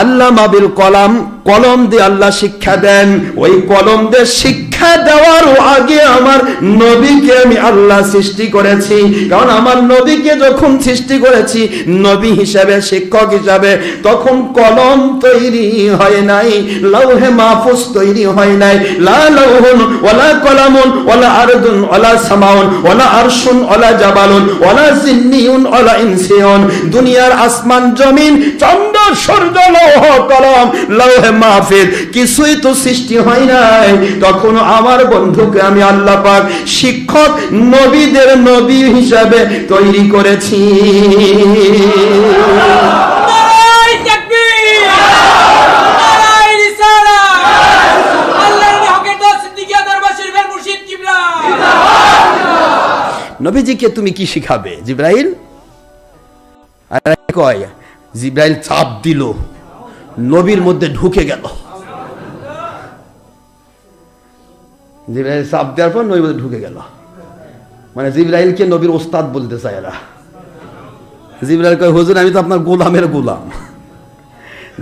আল্লামা বিল কলম, কলম দিয়ে আল্লাহ শিক্ষা দেন। ওই কলম দিয়ে শিক্ষা দেওয়ার আগে আমার নবীকে আমি আল্লাহ সৃষ্টি করেছি। কারণ আমার নবীকে যখন সৃষ্টি করেছি নবী হিসাবে, শিক্ষক হিসাবে, তখন কলম তৈরি হয় নাই, লৌহে মাহফুজ তৈরি হয় নাই। লা লৌহুন ওয়ালা কলামুন ওয়ালা আরদুন ওয়ালা সামাউন ওয়ালা আরশুন ওয়ালা জাবালুন ওয়ালা জিন্নিয়ুন ওয়ালা ইনসিয়ুন। দুনিয়ার আসমান জমিন, চন্দ্র সূর্য, লৌহ কলম, লৌহে মাহফুজ কিছুই তো সৃষ্টি হয় নাই। তখন আমার বন্ধুকে আমি আল্লাহ পাক শিক্ষক, নবীদের নবী হিসাবে তৈরি করেছি। নবীজিকে তুমি কি শিখাবে? জিবরাইল কয়, জিবরাইল চাপ দিল, নবীর মধ্যে ঢুকে গেল। জিবরাইল চাপ দেওয়ার পর নবীর মধ্যে ঢুকে গেল, মানে জিবরাইলকে নবীর ওস্তাদ বলতে চায় এরা। জিবরাইল কয়, হুজুর আমি তো আপনার গোলামের গোলাম।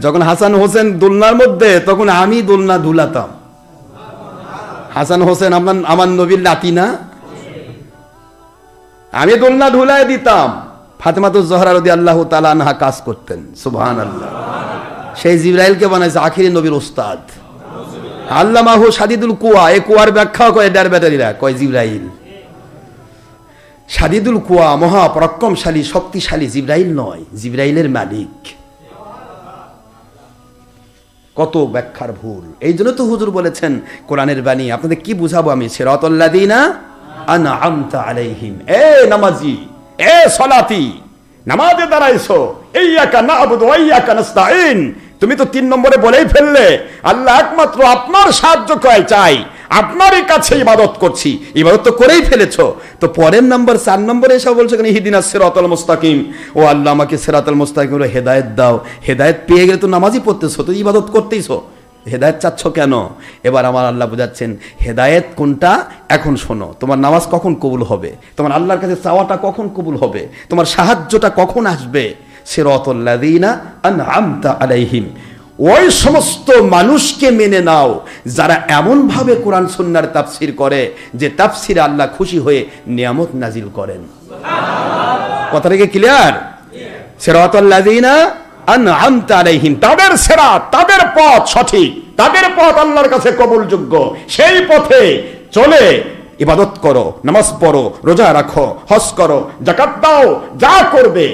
যখন হাসান হোসেন দোলনার মধ্যে, তখন আমি দোলনা ধুলাতাম। হাসান হোসেন আমার নবীর নাতি না, আমি দোলনা ধুলায় দিতাম। ফাতেমাতুজ জোহরা রাদিয়াল্লাহু তাআলা আনহা কাজ করতেন। সুবহানাল্লাহ। সেই জিবরাইলকে বানাইছে আখিরি নবীর ওস্তাদ। আল্লামাহু শাদীদুল কুয়া, এই কুয়ার ব্যাখ্যা করে ডার ব্যাটারিরা, কয় জিবরাইল শাদীদুল কুয়া, মহা পরাক্রমশালী শক্তিশালী জিবরাইল নয়, জিবরাইলের মালিক। কত ব্যাখ্যার ভুল। এই জন্য তো হুজুর বলেছেন কোরআনের বাণী। আপনাদের কি বুঝাবো আমি? সিরাতাল লাযিনা আনআমতা আলাইহিম। এ নামাজি, এ সলাতি, নামাজে দাঁড়াইছো, ইয়্যাকা না'বুদু ওয়া ইয়্যাকা নাস্তাঈন। তুমি তো 3 নম্বরে বলেই ফেললে, আল্লাহ একমাত্র আপনার সাহায্য চাই, আপনারই কাছে ইবাদত করছি। ইবাদত তো করেই ফেলেছো, তো পরের নাম্বার 4 নম্বরে এসে বলছো কেন ইহদিনাস সিরাতাল মুস্তাকিম। ও আল্লাহ আমাকে সিরাতাল মুস্তাকিমের হেদায়েত দাও। হেদায়েত পেয়ে গেলে তো নামাজই পড়তেছো, তো ইবাদত করতেইছো, হেদায়েত চাচ্ছ কেন? এবার আমার আল্লাহ বুঝাচ্ছেন হেদায়েত কোনটা। এখন শোনো, তোমার নামাজ কখন কবুল হবে, তোমার আল্লাহর কাছে চাওয়াটা কখন কবুল হবে, তোমার সাহায্যটা কখন আসবে। সিরাতাল লাযিনা আনআমতা আলাইহিম। ওই সমস্ত মানুষকে মেনে নাও যারা এমন ভাবে কোরআন সুন্নাহর তাফসীর করে যে তাফসীরে আল্লাহ খুশি হয়ে নিয়ামত নাজিল করেন। কথাটা কি ক্লিয়ার? সিরাতাল লাযিনা আনআমতা আলাইহিম, তাদের সিরাত, তাদের পথ সঠিক, তাদের পথ আল্লাহর কাছে কবুলযোগ্য, সেই পথে চলে ইবাদত করো, নামাজ পড়ো, রোজা রাখো, হজ করো, যাকাত দাও, যা করবে,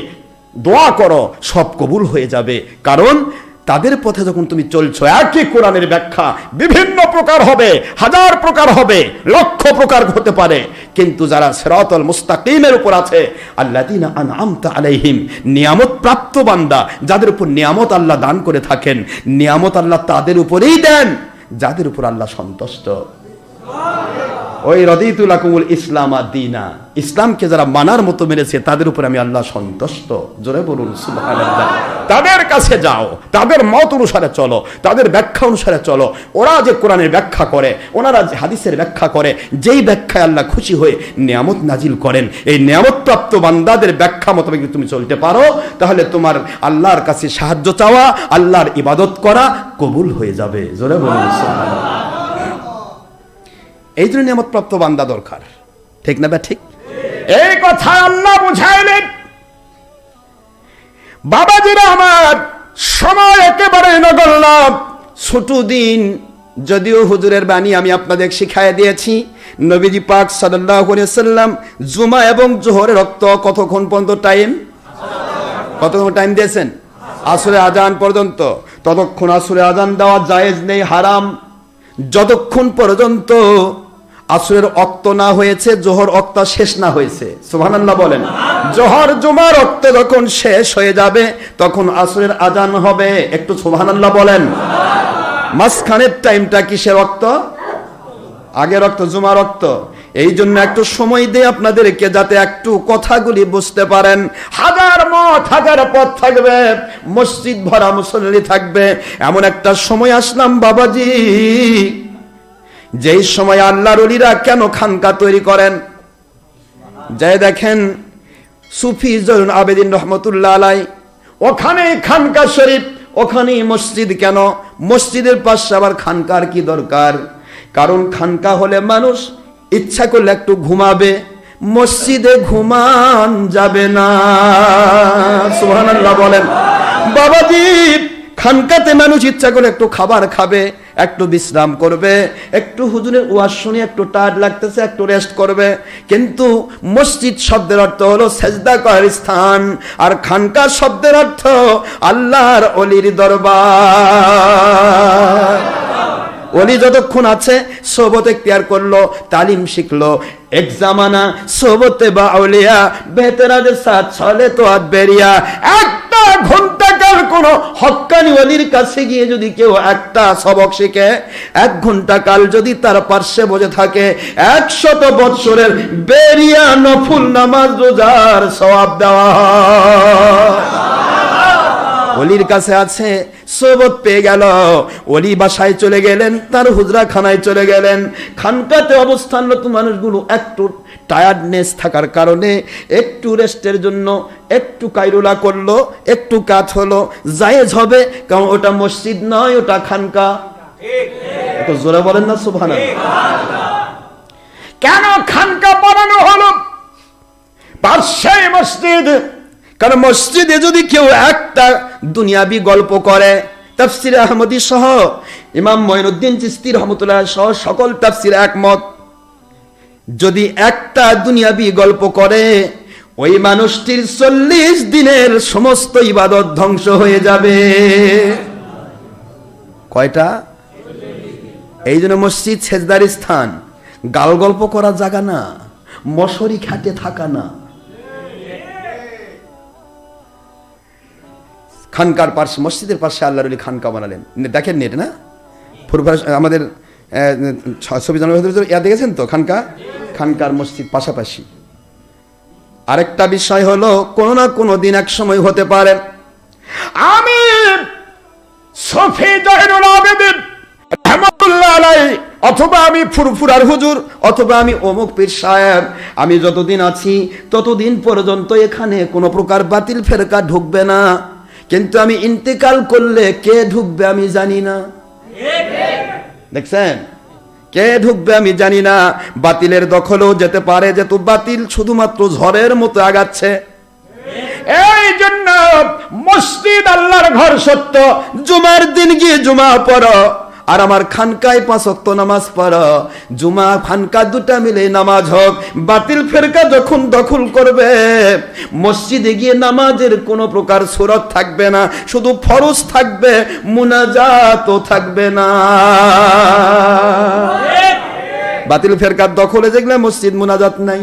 দোয়া করো, সব কবুল হয়ে যাবে। কারণ তাদের পথে যখন তুমি চলছো, একই কোরআনের ব্যাখ্যা বিভিন্ন প্রকার হবে, হাজার প্রকার হবে, লক্ষ প্রকার হতে পারে, কিন্তু যারা সিরাতাল মুস্তাকিমের উপর আছে, আল্লাযীনা আনআমতা আলাইহিম, নিয়ামত প্রাপ্ত বান্দা, যাদের উপর নিয়ামত আল্লাহ দান করে থাকেন, নিয়ামত আল্লাহ তাদের উপরেই দেন যাদের উপর আল্লাহ সন্তুষ্ট। ওই রাদিতু লাকুমুল ইসলাম দীনা, ইসলামকে যারা মানার মতো মেনেছে তাদের উপর আমি আল্লাহ সন্তুষ্ট। জোরে বলুন সুবহানাল্লাহ। তাদের কাছে যাও, তাদের মত অনুসারে চলো, তাদের ব্যাখ্যা অনুসারে চলো। ওরা যে কোরআনের ব্যাখ্যা করে, ওনারা যে হাদিসের ব্যাখ্যা করে, যেই ব্যাখ্যায় আল্লাহ খুশি হয়ে নিয়ামত নাজিল করেন, এই নিয়ামত প্রাপ্ত বান্দাদের ব্যাখ্যা মতো যদি তুমি চলতে পারো, তাহলে তোমার আল্লাহর কাছে সাহায্য চাওয়া, আল্লাহর ইবাদত করা কবুল হয়ে যাবে। জোরে বলুন সুবহানাল্লাহ। এই জন্য নিয়ামত প্রাপ্ত বান্দা দরকার, ঠিক না? ঠিক এই কথা আল্লাহ বুঝাইলেন। বাবাজিরা আমার, সময় একেবারে নগণ্য, ছোট দিন, যদিও হুজুরের বাণী আমি আপনাদের শিখাইয়া দিয়েছি। নবীজি পাক সাল্লাল্লাহু আলাইহি ওয়াসাল্লাম জুমা এবং জোহরের রক্ত কতক্ষণ পর্যন্ত টাইম, কতক্ষণ টাইম দিয়েছেন? আসরে আজান পর্যন্ত। ততক্ষণ আসরে আজান দেওয়া জায়েজ নেই, হারাম, যতক্ষণ পর্যন্ত আসরের ওয়াক্ত না হয়েছে, জোহর ওয়াক্ত শেষ না হয়েছে। সুবহানাল্লাহ বলেন। জোহর জুমার ওয়াক্ত যখন শেষ হয়ে যাবে তখন আসরের আজান হবে। একটু সুবহানাল্লাহ বলেন। মাঝখানের টাইমটা কিসের ওয়াক্ত? আগের ওয়াক্ত, জুমার ওয়াক্ত। এই জন্য একটু সময় দিয়ে আপনাদেরকে, যাতে একটু কথাগুলি বুঝতে পারেন। হাজার মত, হাজার পথ থাকবে, মসজিদ ভরা মুসল্লি থাকবে, এমন একটা সময় আসলাম বাবাজি, যেই সময় আল্লাহর ওলিরা কেন খানকা তৈরি করেন, যাই দেখেন সুফি জৈনুল আবেদিন রহমতুল্লাহ আলাইহি, ওখানে খানকা শরীফ, ওখানে মসজিদ। কেন মসজিদের পাশে আবার খানকার কি দরকার? কারণ খানকা হলে মানুষ ইচ্ছা করলে একটু ঘুমাবে, মসজিদে ঘুমান যাবে না। সুবহানাল্লাহ বলেন। বাবাজি, খানকাতে মানুষ ইচ্ছা করে একটু খাবার খাবে, একটু বিশ্রাম করবে, একটু হুজুরের ওয়াজ শুনে একটু টায়ার্ড লাগতেছে, একটু রেস্ট করবে। কিন্তু মসজিদ শব্দের অর্থ হলো সেজদা করার স্থান, আর খানকা শব্দের অর্থ আল্লাহর ওলির দরবার। ওলি যতক্ষণ আছে সোহবত ইখতিয়ার করলো, তালিম শিখলো। এক জামানা সোহবতে বা আউলিয়া বেহতেরাদের সাথ চলে তো আদ বেরিয়া। একটা ঘন্টা কাল কোন হক্কানি ওলির কাছে গিয়ে যদি কেউ একটা সবক শিখে, 1 ঘন্টা কাল যদি তার পার্শ্বে বসে থাকে, 100 বৎসরের বেরিয়া নফল নামাজ রোজার সওয়াব দেওয়া হয়। ওলির কাছে আছে, সোহবত পেয়ে গেল, ওলি বাসায় চলে গেলেন, তার হুজরা খানায় চলে গেলেন। খানকাতে অবস্থানরত মানুষগুলো একটু টায়ার্ডনেস থাকার কারণে একটু রেস্টের জন্য একটু কাইরুলা করলো, একটু কাজ হলো, জায়েজ হবে, কারণ ওটা মসজিদ নয়, ওটা খানকা। তো জোরে বলেন না সুবহানাল্লাহ। কেন খানকা বানানো হলো? পাশে মসজিদ। কারণ মসজিদে যদি কেউ একটা দুনিয়াবি গল্প করে, তাফসির আহমদী সহ ইমাম মঈনুদ্দিন চিশতি রহমতুল্লাহ সহ সকল তাফসির একমত, যদি একটা দুনিয়াবি গল্প করে, ওই মানুষটির 40 দিনের সমস্ত ইবাদত ধ্বংস হয়ে যাবে। কয়টা? এই জন্য মসজিদ সেজদার স্থান, গাল গল্প করার জায়গা না, মশারি খাটে থাকা না। খানকার পাশে, মসজিদের পাশে আল্লাহর ওলি খানকা বানালেন। দেখেন নেট না, আমাদের ছবি দেখেছেন তো, খানকা, খানকার মসজিদ পাশাপাশি। আরেকটা বিষয় হলো, কোনো না কোনো দিন এক সময় হতে পারে আমি সফি জয়নুল আবেদিন রহমাতুল্লাহ আলাইহি, অথবা আমি ফুরফুরার হুজুর, অথবা আমি অমুক পীর সাহেব, আমি যতদিন আছি ততদিন পর্যন্ত এখানে কোনো প্রকার বাতিল ফেরকা ঢুকবে না। কিন্তু আমি ইন্তেকাল করলে কে ঢুকবে আমি জানি না। দেখছেন, কে ঢুকবে আমি জানি না। বাতিলের দখলেও যেতে পারে, যেহেতু বাতিল শুধুমাত্র ঝড়ের মতো আগাচ্ছে। এই জন্য মসজিদ আল্লাহর ঘর সত্য, জুমার দিন গিয়ে জুমা পড়ো, আর আমার খানকায় 5 ওয়াক্ত নামাজ পড়ো। জুমা খানকা দুটা মিলে নামাজ হোক। বাতিল ফেরকা যখন দখল করবে, মসজিদে গিয়ে নামাজের কোনো প্রকার সুরত থাকবে না, শুধু ফরজ থাকবে, মুনাজাতও থাকবে না। বাতিল ফেরকার দখলে যেগুলো মসজিদ, মুনাজাত নাই।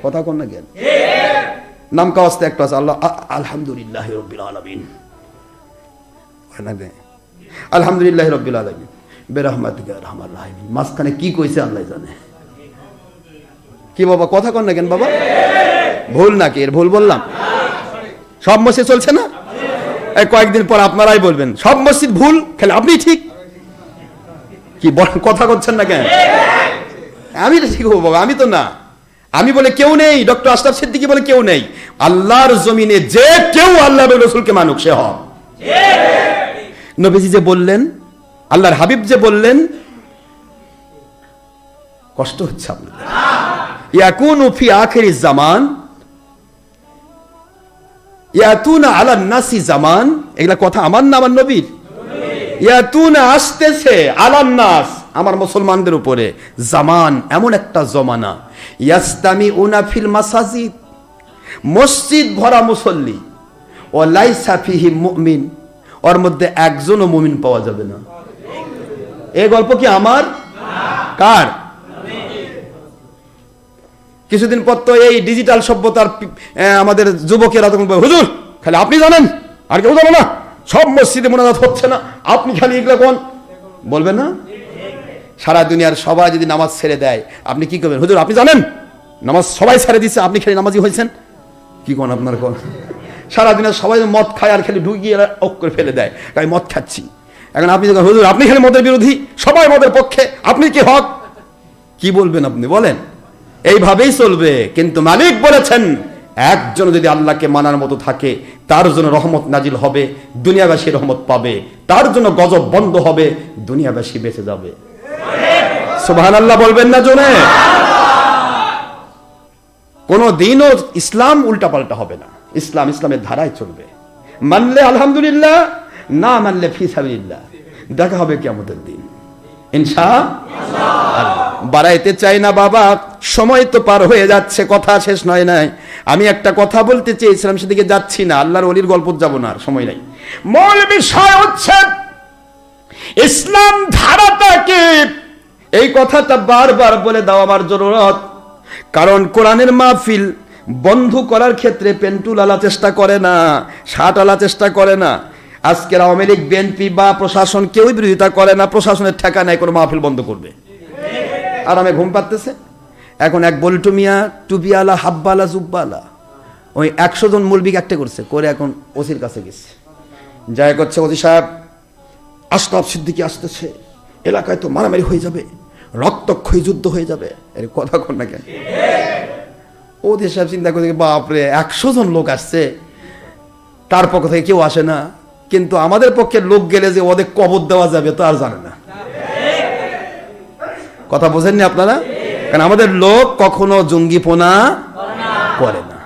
কথা কোন না জ্ঞান নাম কাওয়াজতে একটা আছে, আল্লাহ আলহামদুলিল্লাহি রাব্বিল আলামিন, আলহামদুলিল্লাহি রাব্বিল আলামিন বিরহমাতিকা আরহামার রাহিমিন। মাঝখানে কি কইছে আল্লাহ জানে। কি বাবা কথা কন না কেন বাবা? ভুল নাকি? এর ভুল বললাম? সব মসজিদ চলছে না? এই কয়েকদিন পর আপনারাই বলবেন সব মসজিদ ভুল, খালি আপনি ঠিক। কি কথা করছেন না কেন? আমি তো ঠিক হবো বাবা, আমি তো না। আমি বলে কেউ নেই, ডক্টর আশরাফ সিদ্দিকী বলে কেউ নেই। আল্লাহর জমিনে যে কেউ আল্লাহ এবং রাসূলকে মানুক সে হক। নবীজি যে বললেন, আল্লাহর হাবিব যে বললেন, কষ্ট হচ্ছে আপনাদের। ইয়াকুনু ফি আখিরিজ জামান ইয়াতুনা আলান নাসি জামান, এগুলা কথা আমার না আমার নবীর। ইয়াতুনা আসতেছে আলান নাস, আমার মুসলমানদের উপরে, জামান এমন একটা জমানা, ইয়াস্তামিউনা ফিল মাসাজিদ, মসজিদ ভরা মুসল্লি, ও লাইসা ফিহি মুমিন, ওর মধ্যে একজনও মুমিন পাওয়া যাবে না। এই গল্প কি আমার? কার? কিছুদিন পর তো এই ডিজিটাল সভ্যতার আমাদের যুবকেরা তখন বলে, হুজুর খালি আপনি জানেন, আর কেউ জানে না, সব মসজিদে মুনাজাত হচ্ছে না, আপনি খালি এগুলো কোন বলবেন না? সারা দুনিয়ার সবাই যদি নামাজ ছেড়ে দেয়, আপনি কি করবেন? হুজুর আপনি জানেন নামাজ সবাই ছেড়ে দিচ্ছে, আপনি খালি নামাজি হয়েছেন, কি কোন আপনার কোন? সারা দিনের সবাই মদ খায় আর খালি ঢুকিয়ে অক করে ফেলে দেয়, তাই মদ খাচ্ছি। এখন আপনি যখন হুজুর আপনি খালি মদের বিরোধী, সবাই মদের পক্ষে, আপনি কি হক? কি বলবেন আপনি বলেন? এইভাবেই চলবে। কিন্তু মালিক বলেছেন, একজন যদি আল্লাহকে মানার মতো থাকে, তার জন্য রহমত নাজিল হবে, দুনিয়াবাসী রহমত পাবে, তার জন্য গজব বন্ধ হবে, দুনিয়াবাসী বেঁচে যাবে। সুবহানাল্লাহ বলবেন না জোরে? কোন দিনও ইসলাম উল্টাপাল্টা হবে না। ইসলাম ইসলামের ধারায় চলবে। মানলে আলহামদুলিল্লাহ, না মানলে ফি সাবিলিল্লাহ। দেখা হবে কিয়ামতের দিন ইনশাআল্লাহ। বাড়াইতে চাই না বাবা, সময় তো পার হয়ে যাচ্ছে, কথা শেষ নয় নাই। আমি একটা কথা বলতে চেয়েছিলাম, সেদিকে যাচ্ছি না, আল্লাহর ওলির গল্প যাব না, আর সময় নাই। মূল বিষয় হচ্ছে ইসলাম ধারাটা কি, এই কথাটা বারবার বলে দেওয়া আমার জরুরত। কারণ কোরআনের মাহফিল বন্ধ করার ক্ষেত্রে পেন্টুল আলা চেষ্টা করে না, শার্ট আলা চেষ্টা করে না। আজকের আওয়ামী লীগ, বিএনপি বা প্রশাসন কেউই বিরোধিতা করে না, প্রশাসনের ঠেকা নাই কোনো মাহফিল বন্ধ করবে। আর আমি ঘুম পাচ্ছে। এখন এক বল্টু মিয়া টুপিওয়ালা, হাব্বালা, জুব্বালা, ওই 100 জন মুলবি একটা করছে করে, এখন ওসির কাছে গেছে, যাই করছে, ওসি সাহেব আশরাফ সিদ্দিকী আসতেছে, এলাকায় তো মারামারি হয়ে যাবে, রক্তক্ষয়ী যুদ্ধ হয়ে যাবে। এর কথা কর না কেন? ওদের সাহেব চিন্তা করে, বাপরে 100 জন লোক আসছে, তার পক্ষ থেকে কেউ আসে না, কিন্তু আমাদের পক্ষে লোক গেলে যে ওদের কবর দেওয়া যাবে তো আর জানে না। কথা বোঝেননি আপনারা? কারণ আমাদের লোক কখনো জঙ্গিপনা করে না,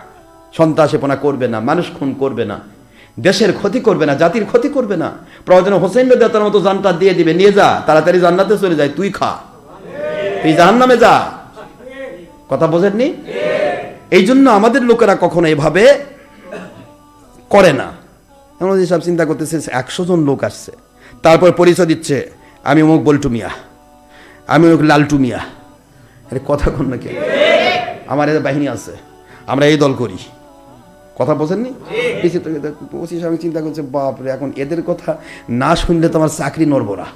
সন্ত্রাসীপনা করবে না, মানুষ খুন করবে না, দেশের ক্ষতি করবে না, জাতির ক্ষতি করবে না। প্রয়োজনে হোসেন বেদাতার মতো জানটা দিয়ে দিবে, নিয়ে যা, তাড়াতাড়ি জান্নাতে চলে যায়, তুই খা, তুই জাহান্নামে যা। কথা বোঝেননি? এই জন্য আমাদের লোকেরা কখনো এভাবে করে না। এমন সব চিন্তা করতেছে 100 জন লোক আসছে, তারপর পরিচয় দিচ্ছে, আমি অমুক বল্টু মিয়া, আমি অমুক লালটু মিয়া। আরে কথা কন না কে? আমার এদের বাহিনী আছে, আমরা এই দল করি। কথা বোঝেননি? আমি চিন্তা করছে, বাপরে এখন এদের কথা না শুনলে তো আমার চাকরি নড়বো না,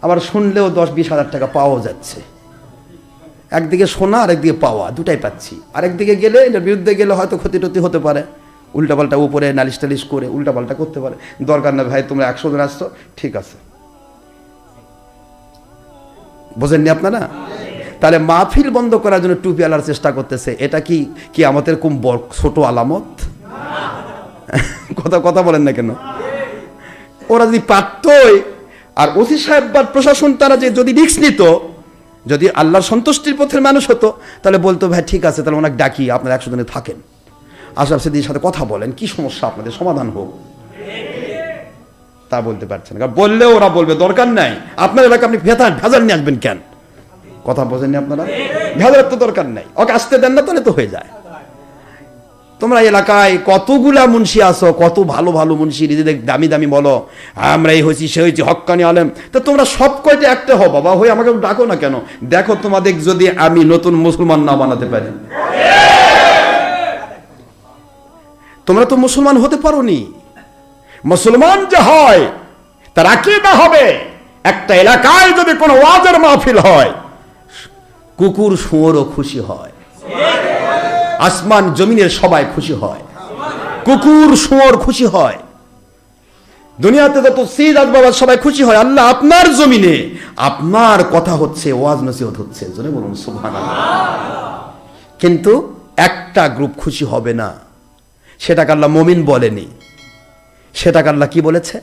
আবার শুনলেও 10-20 হাজার টাকা পাওয়া যাচ্ছে। একদিকে শোনা আর একদিকে পাওয়া, দুটাই পাচ্ছি। আরেকদিকে গেলে, এটার বিরুদ্ধে গেলে হয়তো ক্ষতি টতি হতে পারে, উল্টাপাল্টা উপরে নালিশ টালিশ করে উল্টাপাল্টা করতে পারে। দরকার না ভাই, তোমরা 100 জন আসছো, ঠিক আছে। বোঝেননি আপনারা? তাহলে মাহফিল বন্ধ করার জন্য টুপি আলার চেষ্টা করতেছে, এটা কি আমাদের কোন ছোট আলামত? কথা কথা বলেন না কেন? ওরা যদি পারতই, আর ওসি সাহেব বা প্রশাসন তারা যে যদি রিস্ক নিত, যদি আল্লাহর সন্তুষ্টির পথের মানুষ হতো, তাহলে বলতো ভাই ঠিক আছে, তাহলে ওনাকে ডাকি, আপনারা 100 জনে থাকেন, আশরাফ সিদ্দিকীর সাথে কথা বলেন, কি সমস্যা আপনাদের সমাধান হোক। তা বলতে পারছেন, কারণ বললেও ওরা বলবে দরকার নাই, আপনার এলাকা আপনি ভেজাল নিয়ে আসবেন কেন? কথা বোঝেননি আপনারা? ভেজালের তো দরকার নাই, ওকে আসতে দেন না, তাহলে তো হয়ে যায়। তোমরা এলাকায় কতগুলা মুন্সি আছো, কত ভালো ভালো মুন্সি, নিজেদের দামি দামি বলো আমরা এই হয়েছি সে হয়েছি হক্কানি আলেম, তো তোমরা সব কয়টা একটা হও বাবা, হয়ে আমাকে ডাকো না কেন? দেখো তোমাদের যদি আমি নতুন মুসলমান না বানাতে পারি। তোমরা তো মুসলমান হতে পারোনি। মুসলমান যে হয় তার আকীদা হবে, একটা এলাকায় যদি কোনো ওয়াজের মাহফিল হয়, কুকুর শুয়োরও খুশি হয়, আসমান জমিনের সবাই খুশি হয়, কুকুর শুয়োর খুশি হয়, দুনিয়াতে যত সিরাত বাবা সবাই খুশি হয়। আল্লাহ আপনার জমিনে আপনার কথা হচ্ছে, ওয়াজ নসিহত হচ্ছে, জোরে বলুন সুবহানাল্লাহ। কিন্তু একটা গ্রুপ খুশি হবে না, সেটাকে আল্লাহ মুমিন বলেনি, সেটাকে আল্লাহ কি বলেছে?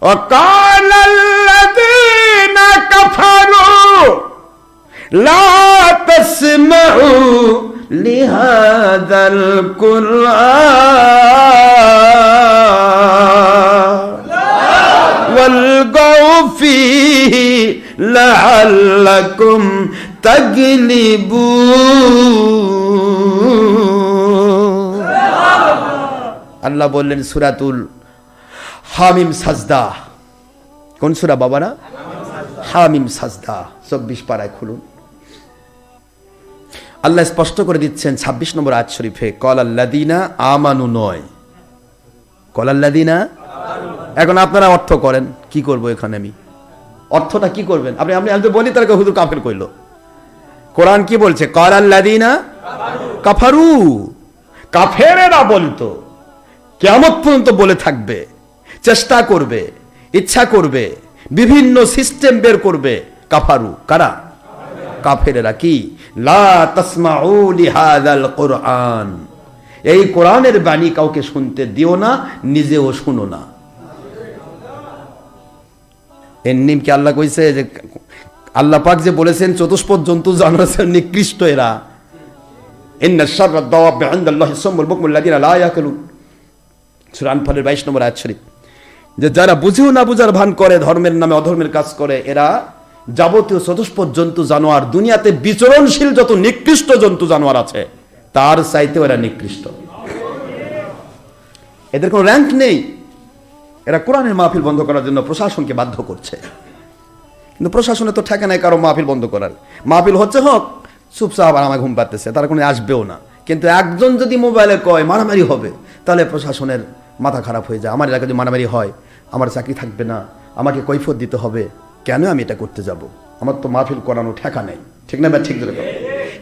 ওয়াকালাল্লাযীনা কাফারু লা তাসমাউ লিহাযাল কুরআন ওয়ালগাউ ফীহি লাআল্লাকুম তাগলিবুন। আল্লাহ বললেন সূরাতুল হামিম সাজদা, কোন সূরা বাবারা? হামিম সাজদা 24 পারায় খুলুন। আল্লাহ স্পষ্ট করে দিচ্ছেন 26 নম্বর আয়াত শরীফে, ক্বালাল্লাযীনা আমানু নয়, ক্বালাল্লাযীনা। এখন আপনারা অর্থ করেন, কি করব এখানে আমি? অর্থটা কি করবেন আপনি? আমি বলি তার হুজুর কাফের কইল। কোরআন কি বলছে? ক্বালাল্লাযীনা কাফারু, কাফেরেরা বলতো, কিয়ামত পর্যন্ত বলে থাকবে, চেষ্টা করবে, ইচ্ছা করবে, বিভিন্ন সিস্টেম বের করবে। কাফারু কারা? কাফেরেরা। কি? লা তাসমাউ লিহাযাল কুরআন, এই কোরআনের বাণী কাউকে শুনতে দিও না, নিজেও শুনো না। এর নিম কি আল্লাহ কইছে যে আল্লাহ পাক যে বলেছেন চতুষ্পদ জন্তু জানোয়ার নিকৃষ্ট এরা, ইন্না শাররাদ দাওয়াবি ইনদাল্লাহি সাম্মুল বুকমুল লাযিনা লা ইয়াকুলুন, সূরা আনফালের 22 নম্বর আয়াত শরীফ, যে যারা বুঝেও না বুঝার ভান করে, ধর্মের নামে অধর্মের কাজ করে, এরা যাবতীয় চতুষ্পদ জন্তু জানোয়ার, দুনিয়াতে বিচরণশীল যত নিকৃষ্ট জন্তু জানোয়ার আছে তার চাইতে এরা নিকৃষ্ট। এদের কোনো র্যাঙ্ক নেই। এরা কোরআনের মাহফিল বন্ধ করার জন্য প্রশাসনকে বাধ্য করছে, কিন্তু প্রশাসনে তো ঠেকা নাই কারো মাহফিল বন্ধ করার। মাহফিল হচ্ছে হোক, চুপচাপ আর আমার ঘুম পাচ্ছে, তারা কোনো আসবেও না। কিন্তু একজন যদি মোবাইলে কয় মারামারি হবে, তাহলে প্রশাসনের মাথা খারাপ হয়ে যায়। আমার এলাকায় যদি মারামারি হয়, আমার চাকরি থাকবে না, আমাকে কৈফিয়ত দিতে হবে, কেন আমি এটা করতে যাব? আমার তো মাহফিল করানো ঠেকা নেই, ঠিক না? ঠিক ধরে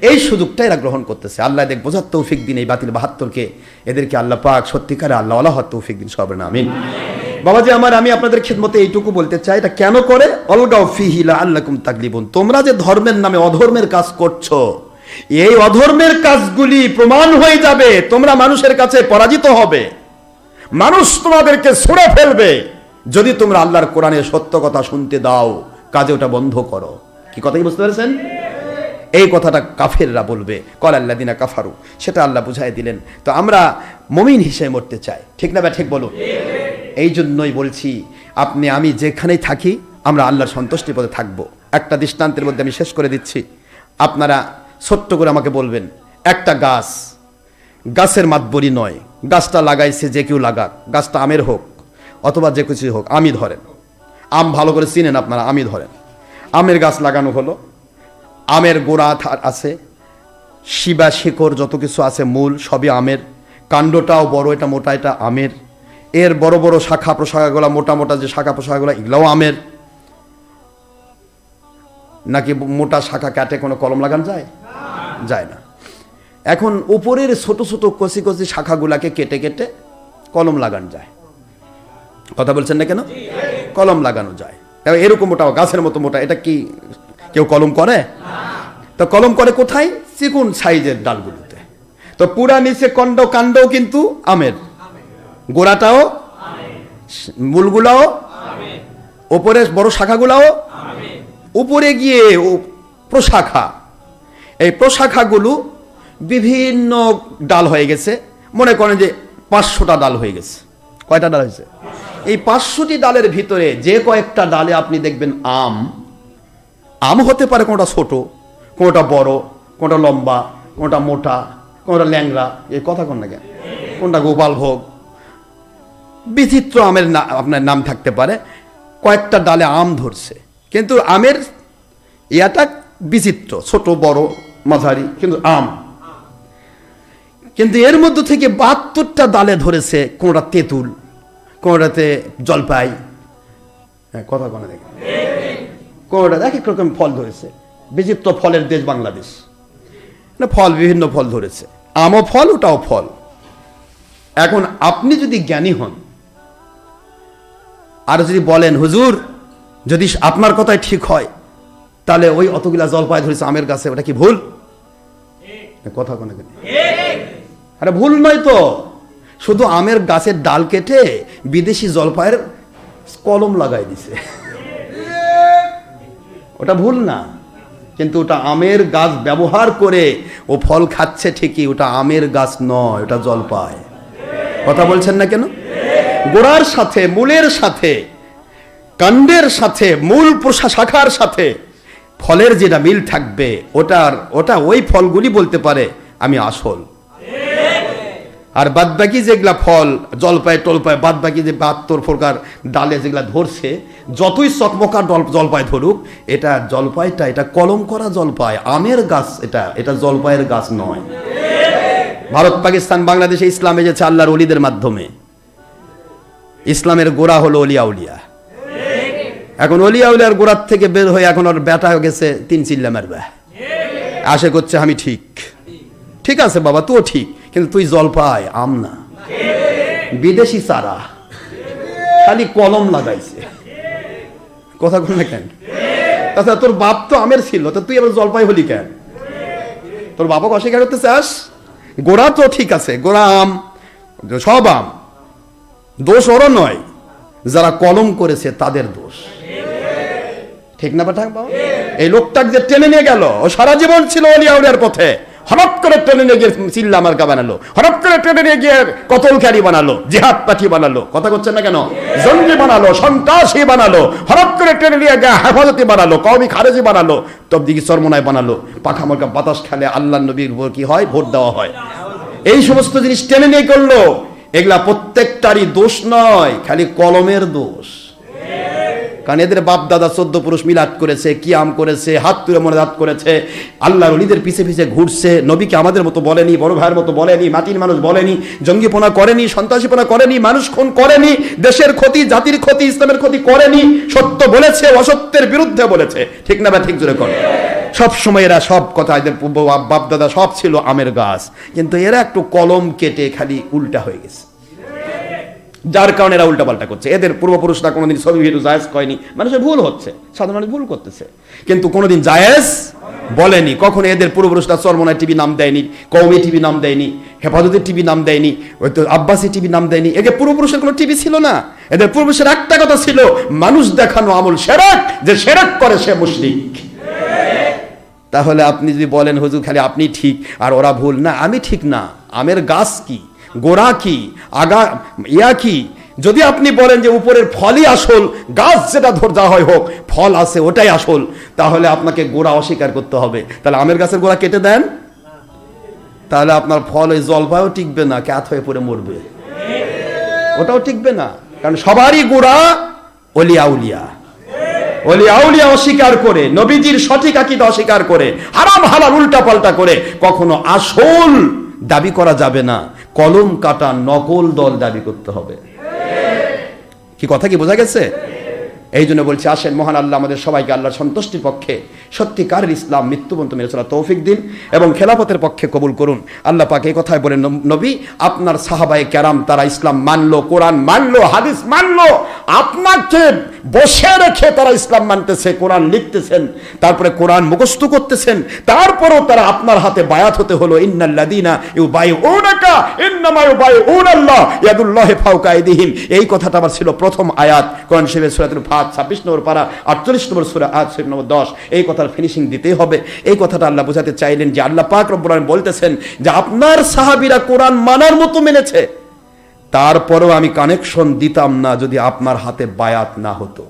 এই সুযোগটা এরা গ্রহণ করতেছে। আল্লাহ দেখ বোঝার তৌফিক দিন এই বাতিল 72কে, এদেরকে আল্লাহ পাক সত্যিকারে আল্লাহ আল্লাহ তৌফিক দিন সবার না, আমিন। বাবাজি আমার, আমি আপনাদের খেদমতে এইটুকু বলতে চাই, এটা কেন করে? অলগাও ফিহি লাআল্লাকুম তাগলিবুন, তোমরা যে ধর্মের নামে অধর্মের কাজ করছো, এই অধর্মের কাজগুলি প্রমাণ হয়ে যাবে, তোমরা মানুষের কাছে পরাজিত হবে, মানুষ তোমাদেরকে ছুঁড়ে ফেলবে যদি তোমরা আল্লাহর কোরআনের সত্য কথা শুনতে দাও, কাজে ওটা বন্ধ করো। কি কথা বুঝতে পেরেছেন? এই কথাটা কাফেররা বলবে, ক্বালাল্লাযীনা কাফারু, সেটা আল্লাহ বুঝাই দিলেন। তো আমরা মুমিন হিসেবে মরতে চাই, ঠিক না? ঠিক বলুন। এই জন্যই বলছি, আপনি আমি যেখানেই থাকি আমরা আল্লাহর সন্তুষ্টির পথে থাকবো। একটা দৃষ্টান্তের মধ্যে আমি শেষ করে দিচ্ছি, আপনারা ছোট্ট করে আমাকে বলবেন, একটা গাছের মাতবরি নয়, গাছটা লাগাইছে যে কেউ লাগাক, গাছটা আমের হোক অথবা যে কিছু হোক, আমি ধরেন, আম ভালো করে চিনেন আপনারা, আমি ধরেন আমের গাছ লাগানো হলো, আমের গোড়া আছে, শিবা শিকড় যত কিছু আছে, মূল সবই আমের, কাণ্ডটাও বড়, এটা মোটা, এটা আমের, এর বড় বড় শাখা প্রশাখাগুলা, মোটা মোটা যে শাখা প্রশাখাগুলা, এগুলাও আমের। নাকি মোটা শাখা কাটে কোনো কলম লাগানো যায়? যায় না। এখন উপরের ছোট ছোট কচি কচি শাখাগুলাকে কেটে কেটে কলম লাগানো যায়। কথা বলছেন না কেন? কলম লাগানো যায়। এরকম মোটা গাছের মতো মোটা, এটা কি কেউ কলম করে? তো কলম করে কোথায়? চিকুন সাইজের ডালগুলোতে। তো পুরা নিচে কাণ্ডও কিন্তু আমের, গোড়াটাও, মূলগুলাও, ওপরে বড় শাখাগুলাও, উপরে গিয়ে প্রশাখা, এই প্রশাখাগুলো বিভিন্ন ডাল হয়ে গেছে। মনে করেন যে 500টা ডাল হয়ে গেছে। কয়টা ডাল হয়েছে? এই 500টি ডালের ভিতরে যে কয়েকটা ডালে আপনি দেখবেন আম হতে পারে, কোনটা ছোট, কোনটা বড়, কোনটা লম্বা, কোনটা মোটা, কোনটা ল্যাংড়া, এই কথা কোন না কেন, কোনটা গোপাল ভোগ, বিচিত্র আমের আপনার নাম থাকতে পারে। কয়েকটা ডালে আম ধরছে, কিন্তু আমের ইয়াটা বিচিত্র, ছোট বড় মাঝারি, কিন্তু আম। কিন্তু এর মধ্য থেকে 72টা ডালে ধরেছে কোনটা তেঁতুল, কোনটাতে জলপাই, কথা কোন দেখে, কোনটা এক এক রকম ফল ধরেছে। বিচিত্র ফলের দেশ বাংলাদেশ, ফল বিভিন্ন ফল ধরেছে, আমও ফল, ওটাও ফল। এখন আপনি যদি জ্ঞানী হন আর যদি বলেন হুজুর যদি আপনার কথাই ঠিক হয়, তাহলে ওই অতগুলা জলপাই ধরেছে আমের গাছে, ওটা কি ভুল? কথা কোন, আরে ভুল নয় তো, শুধু আমের গাছের ডাল কেটে বিদেশি জলপাইয়ের কলম লাগাই দিছে, ওটা ভুল না। কিন্তু ওটা আমের গাছ ব্যবহার করে ও ফল খাচ্ছে ঠিকই, ওটা আমের গাছ নয়, ওটা জলপাই। কথা বলছেন না কেন? গোড়ার সাথে, মূলের সাথে, কাণ্ডের সাথে, মূল শাখার সাথে ফলের যেটা মিল থাকবে, ওটা ওই ফলগুলি বলতে পারে আমি আসল। আর বাদবাকি যেগুলা ফল, জলপাই টলপাই, বাদবাকি যে 72 প্রকার ডালে যেগুলা ধরছে, যতই চকমকা জলপাই ধরুক, এটা জলপাইটা এটা কলম করা জলপাই, আমের গাছ, এটা জলপাইয়ের গাছ নয়। ভারত, পাকিস্তান, বাংলাদেশে ইসলাম এসেছে আল্লাহর ওলিদের মাধ্যমে। ইসলামের গোড়া হলো অলিয়া উলিয়া। এখন অলিয়া উলিয়ার গোড়ার থেকে বের হয়ে এখন ওর বেটা গেছে 3 চিল্লা মারবে, আশা করছে আমি ঠিক। ঠিক আছে বাবা, তুই ঠিক, কিন্তু তুই জলপাই, আম না। বিদেশি চারা, খালি কলম লাগাইছে। কথা বল না কেন? তাছাড়া তোর বাপ তো আমের ছিল, তো তুই আবার জলপাই হলি কেন? তোর বাপকে অস্বীকার করতে চাস? গোড়া তো ঠিক আছে, গোড়া আম, সব আম, দোষ ওরও নয়, যারা কলম করেছে তাদের দোষ। ঠিক না বাবা? এই লোকটাকে যে টেনে নিয়ে গেল, ও সারা জীবন ছিল অলিয়া উলিয়ার পথে, হঠাৎ করে টেনে নিয়ে গিয়ে চিল্লা মার্কা বানালো, হঠাৎ করে টেনে নিয়ে গিয়ে কতলকারী বানালো, জিহাদ পাঠি বানালো, কথা করছেন না কেন? জঙ্গি বানালো, সন্ত্রাসী বানালো, হঠাৎ করে টেনে নিয়ে গিয়ে হেফাজতি বানালো, কওমি খারেজি বানালো, তবদিগি চরমনায় বানালো। পাখা মার্কা বাতাস খেলে আল্লাহ নবীর উপর কি হয়? ভোট দেওয়া হয়। এই সমস্ত জিনিস টেনে নিয়ে করলো, এগুলা প্রত্যেকটারই দোষ নয়, খালি কলমের দোষ। কারণ এদের বাপ দাদা 14 পুরুষ মিলাদ করেছে, কিয়াম করেছে, হাত তুলে মোনাজাত করেছে, আল্লাহর ওলিদের পিছে পিছে ঘুরছে, নবীকে আমাদের মতো বলেনি, বড় ভাইয়ের মতো বলেনি, মাটির মানুষ বলেনি, জঙ্গিপনা করেনি, সন্ত্রাসীপনা করেনি, মানুষ খুন করেনি, দেশের ক্ষতি, জাতির ক্ষতি, ইসলামের ক্ষতি করেনি, সত্য বলেছে, অসত্যের বিরুদ্ধে বলেছে। ঠিক না? বা ঠিক জোরে করে সব সময় এরা সব কথা, এদের বাপ দাদা সব ছিল আমের গাছ, কিন্তু এরা একটু কলম কেটে খালি উল্টা হয়ে গেছে, যার কারণে এরা উল্টা পাল্টা করছে। এদের পূর্বপুরুষরা কোনোদিন ছবি ভিডিও জায়েজ কয়নি, মানুষের ভুল হচ্ছে, সাধারণ মানুষ ভুল করতেছে, কিন্তু কোনোদিন জায়েজ বলেনি। কখনো এদের পূর্বপুরুষরা চরমনায় টিভি নাম দেয়নি, কওমি টিভি নাম দেয়নি, হেফাজতের টিভি নাম দেয়নি, ওই তো আব্বাসী টিভি নাম দেয়নি। এদের পূর্বপুরুষের কোনো টিভি ছিল না। এদের পূর্বপুরুষের একটা কথা ছিল, মানুষ দেখানো আমল শিরক, যে শিরক করে সে মুশরিক। তাহলে আপনি যদি বলেন হুজুর খালি আপনি ঠিক আর ওরা ভুল, না আমি ঠিক না। আমের গাছ কি, গোড়া কি, আগা ইয়া কি? যদি আপনি বলেন যে উপরের ফলই আসল, গাছ যেটা ধরা হয় হোক, ফল আছে ওটাই আসল, তাহলে আপনাকে গোড়া অস্বীকার করতে হবে। তাহলে আমের গাছের গোড়া কেটে দেন, তাহলে আপনার ফল ওই জলপাইও টিকবে না, ক্যাথ হয়ে পড়ে মরবে, ওটাও টিকবে না। কারণ সবারই গোড়া অলিয়া উলিয়া। অলিয়া উলিয়া অস্বীকার করে, নবীজির সঠিক আকীদা অস্বীকার করে, হারাম হালাল উল্টা পাল্টা করে কখনো আসল দাবি করা যাবে না। কলম কাটা নকল দল দাবি করতে হবে। কি কথা কি বোঝা গেছে? এই জন্য বলছি, আসেন মহান আল্লাহ আমাদের সবাইকে আল্লাহর সন্তুষ্টির পক্ষে সত্যিকারের ইসলাম মৃত্যু পর্যন্ত মেনে চলার তৌফিক দিন এবং খেলাফতের পক্ষে কবুল করুন। আল্লাহ পাক এই কথাই বলেন, নবী আপনার সাহাবায়ে কেরাম তারা ইসলাম মানলো, কোরআন মানলো, হাদিস মানলো, আপনাকে বসে রেখে তারা ইসলাম মানতেছে, কোরআন লিখতেছেন, তারপরে কোরআন মুখস্থ করতেছেন, তারপরেও তারা আপনার হাতে বায়াত হতে হলো। ইন্নাল্লাযীনা ইউবাইউনাকা ইন্নামা ইউবাইউনাল্লাহ ইয়াদুল্লাহি ফাওকা আইদিহিম। এই কথাটা আবার ছিল প্রথম আয়াত কোরআন শরীফের সূরাতুল ফাত 26 নম্বর পারা 48 নম্বর সূরা আয়াত নম্বর 10। এই কথার ফিনিশিং দিতেই হবে। এই কথাটা আল্লাহ বোঝাতে চাইলেন যে আল্লাহ পাক রব্বুল আলামিন বলতেছেন যে আপনার সাহাবীরা কোরআন মানার মতো মেনেছে, তারপরেও আমি কানেকশন দিতাম না যদি আপনার হাতে বায়াত না হতো।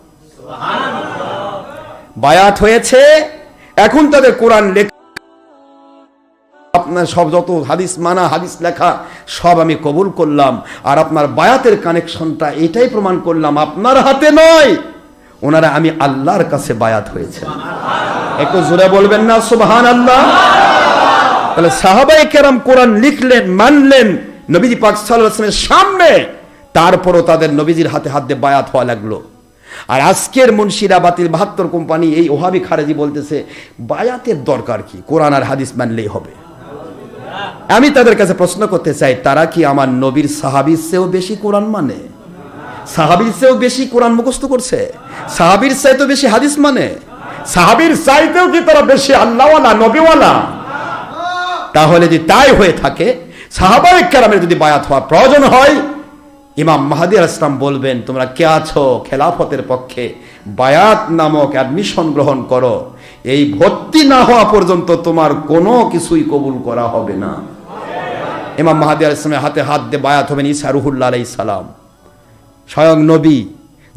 বায়াত হয়েছে, এখন তাদের কোরআন লেখা, আপনার সব যত হাদিস মানা হাদিস লেখা সব আমি কবুল করলাম, আর আপনার বায়াতের কানেকশনটা এটাই প্রমাণ করলাম আপনার হাতে নয়, ওনারা আমি আল্লাহর কাছে বায়াত হয়েছে। একটু জোরে বলবেন না সুবহানাল্লাহ। তাহলে সাহাবায়ে কেরাম কোরআন লিখলেন, মানলেন নবীজি পাক সাল্লাল্লাহু আলাইহি ওয়াসাল্লামের সামনে, তারপরও তাদের নবীজির হাতে হাত দিয়ে বায়াত হওয়া লাগলো। আর আজকের মুন্সিরা বাতিল 72 কোম্পানি এই ওহাবি খারেজি বলতেছে বায়াতের দরকার কি, কোরআন আর হাদিস মানলেই হবে। আমি তাদের কাছে প্রশ্ন করতে চাই, তারা কি আমার নবীর সাহাবীর চেয়েও বেশি কোরআন মানে? সাহাবীর চেয়েও বেশি কোরআন মুখস্থ করছে? সাহাবীর চাইতেও বেশি হাদিস মানে? সাহাবীর চাইতেও কি তারা বেশি আল্লাহওয়ালা নবীওয়ালা? তাহলে যদি তাই হয়ে থাকে, সাহাবায়ে কেরামের যদি বায়াত হওয়ার প্রয়োজন হয়, ইমাম মাহদী আলাইহিস সালাম বলবেন তোমরা কে আছো খেলাফতের পক্ষে, বায়াত নামক অ্যাডমিশন গ্রহণ করো, এই ভর্তি না হওয়া পর্যন্ত তোমার কোনো কিছুই কবুল করা হবে না। ইমাম মাহদী আলাইহিস সালামের হাতে হাত দিয়ে বায়াত হবেন ঈসা রুহুল্লাহ আলাইহিস সালাম, স্বয়ং নবী,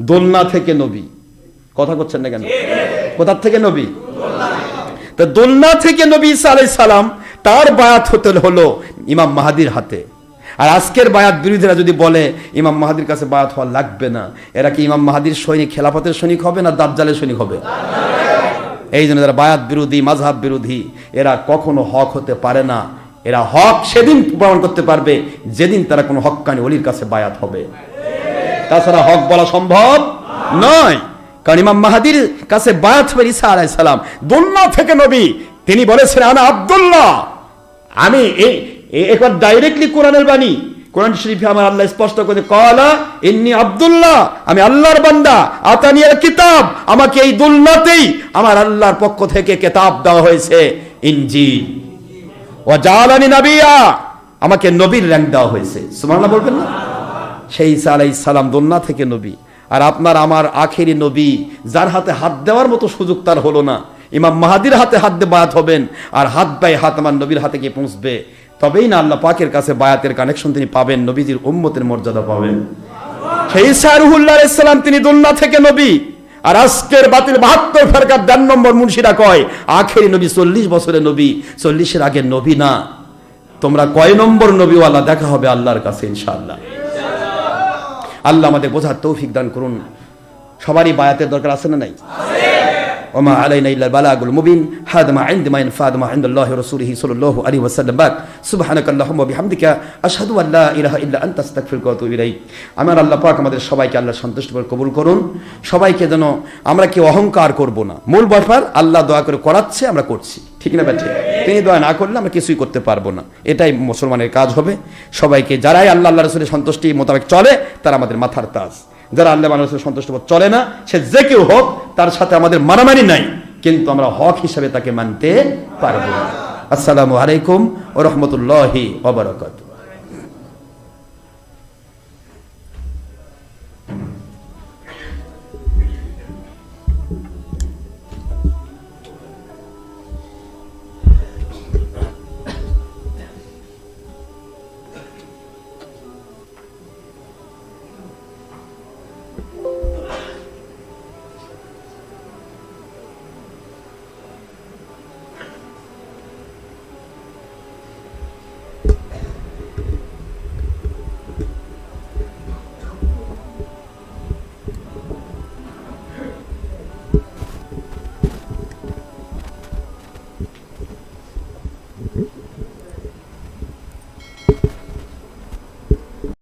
দোলনা থেকে নবী। কথা করছেন না কেন? কোথা থেকে নবী? তো দোলনা থেকে নবী ঈসা আলাইহিস সালাম, তার বায়াত হতে হলো ইমাম মাহদীর হাতে। আর আজকের বায়াত বিরোধীরা যদি বলে ইমাম মাহদীর কাছে বায়াত হওয়া লাগবে না, এরা কি ইমাম মাহদীর সৈনিক, খেলাফতের সৈনিক হবে না দাজ্জালের সৈনিক হবে? এই জন্য যারা বায়াত বিরোধী, মাযহাব বিরোধী, এরা কখনো হক হতে পারে না। এরা হক সেদিন প্রমাণ করতে পারবে যেদিন তারা কোনো হক্কানি ওলির কাছে বায়াত হবে, তাছাড়া হক বলা সম্ভব নয়। কারণ ইমাম মাহদীর কাছে বায়াত হবে ঈসা আলাইহিস সালাম, দোলনা থেকে নবী। তিনি বলেছেন আনা আব্দুল্লাহ, আমি একবার ডাইরেক্টলি কোরআনের বাণী, কোরআন শরীফে আমার আল্লাহ স্পষ্ট করে ক্বালা ইন্নী আব্দুল্লাহ, আমি আল্লাহর বান্দা, আতানিয়াল কিতাব, আমাকে এই দোলনাতেই আমার আল্লাহর পক্ষ থেকে কিতাব দেওয়া হয়েছে ইনজিল, ওয়া জাআলানি নাবিয়্যা, আমাকে নবীর র‍্যাঙ্ক দেওয়া হয়েছে। সুবহানাল্লাহ বলবেন না? সেই ঈসা আলাইহিস সালাম দোলনা থেকে নবী, আর আপনার আমার আখেরি নবী, যার হাতে হাত দেওয়ার মতো সুযোগ তার হলো না, ইমাম মাহদীর হাতে হাত দিয়ে বায়াত হবেন, আর হাত বাই হাত আমার নবীর হাতে গিয়ে পৌঁছবে, তবেই না আল্লাহ পাকের কাছে বায়াতের কানেকশন তিনি পাবেন, নবীজির উম্মতের মর্যাদা পাবেন। সেই ঈসা রুহুল্লাহ আলাইহিস সালাম তিনি দোলনা থেকে নবী, আর আজকের বাতিল 72 ফেরকার 4 নম্বর মুন্সিরা কয় আখেরি নবী 40 বছরের নবী, 40-এর আগে নবী না। তোমরা কয় নম্বর নবীওয়ালা দেখা হবে আল্লাহর কাছে ইনশাআল্লাহ। আল্লাহ আমাদের বোঝার তৌফিক দান করুন। সবারই বায়াতের দরকার আছে না নাই? ওমা আলাইনা ইল্লাল বালাগুল মুবিন। হাদা মা ইনদি মা ইনফাদ মা ইনদাল্লাহি রাসূলিহি সাল্লাল্লাহু আলাইহি ওয়াসাল্লাম। বাক সুবহানাকাল্লাহুম্মা বিহামদিকা আশহাদু আল্লা ইলাহা ইল্লা আনতা আস্তাগফিরুকা ওয়া আতুবু ইলাইক। আমার আল্লাহ পাক আমাদের সবাইকে আল্লাহ সন্তুষ্ট করে কবুল করুন। সবাইকে যেন আমরা কি অহংকার করব না। মূল ব্যাপার আল্লাহ দয়া করে করাচ্ছে, আমরা করছি, ঠিক না ব্যাঠে? তিনি দয়া না করলে আমরা কিছুই করতে পারবো না। এটাই মুসলমানের কাজ হবে। সবাইকে যারাই আল্লাহ আল্লাহ রাসূলের সন্তুষ্টি মোতাবেক চলে তারা আমাদের মাথার তাজ। যারা আল্লাহ মানুষের সন্তুষ্ট চলে না, সে যে কেউ হোক, তার সাথে আমাদের মারামারি নাই, কিন্তু আমরা হক হিসাবে তাকে মানতে পারবো না। আসসালামু আলাইকুম ওয়া রাহমাতুল্লাহি ওয়া বারাকাতুহু।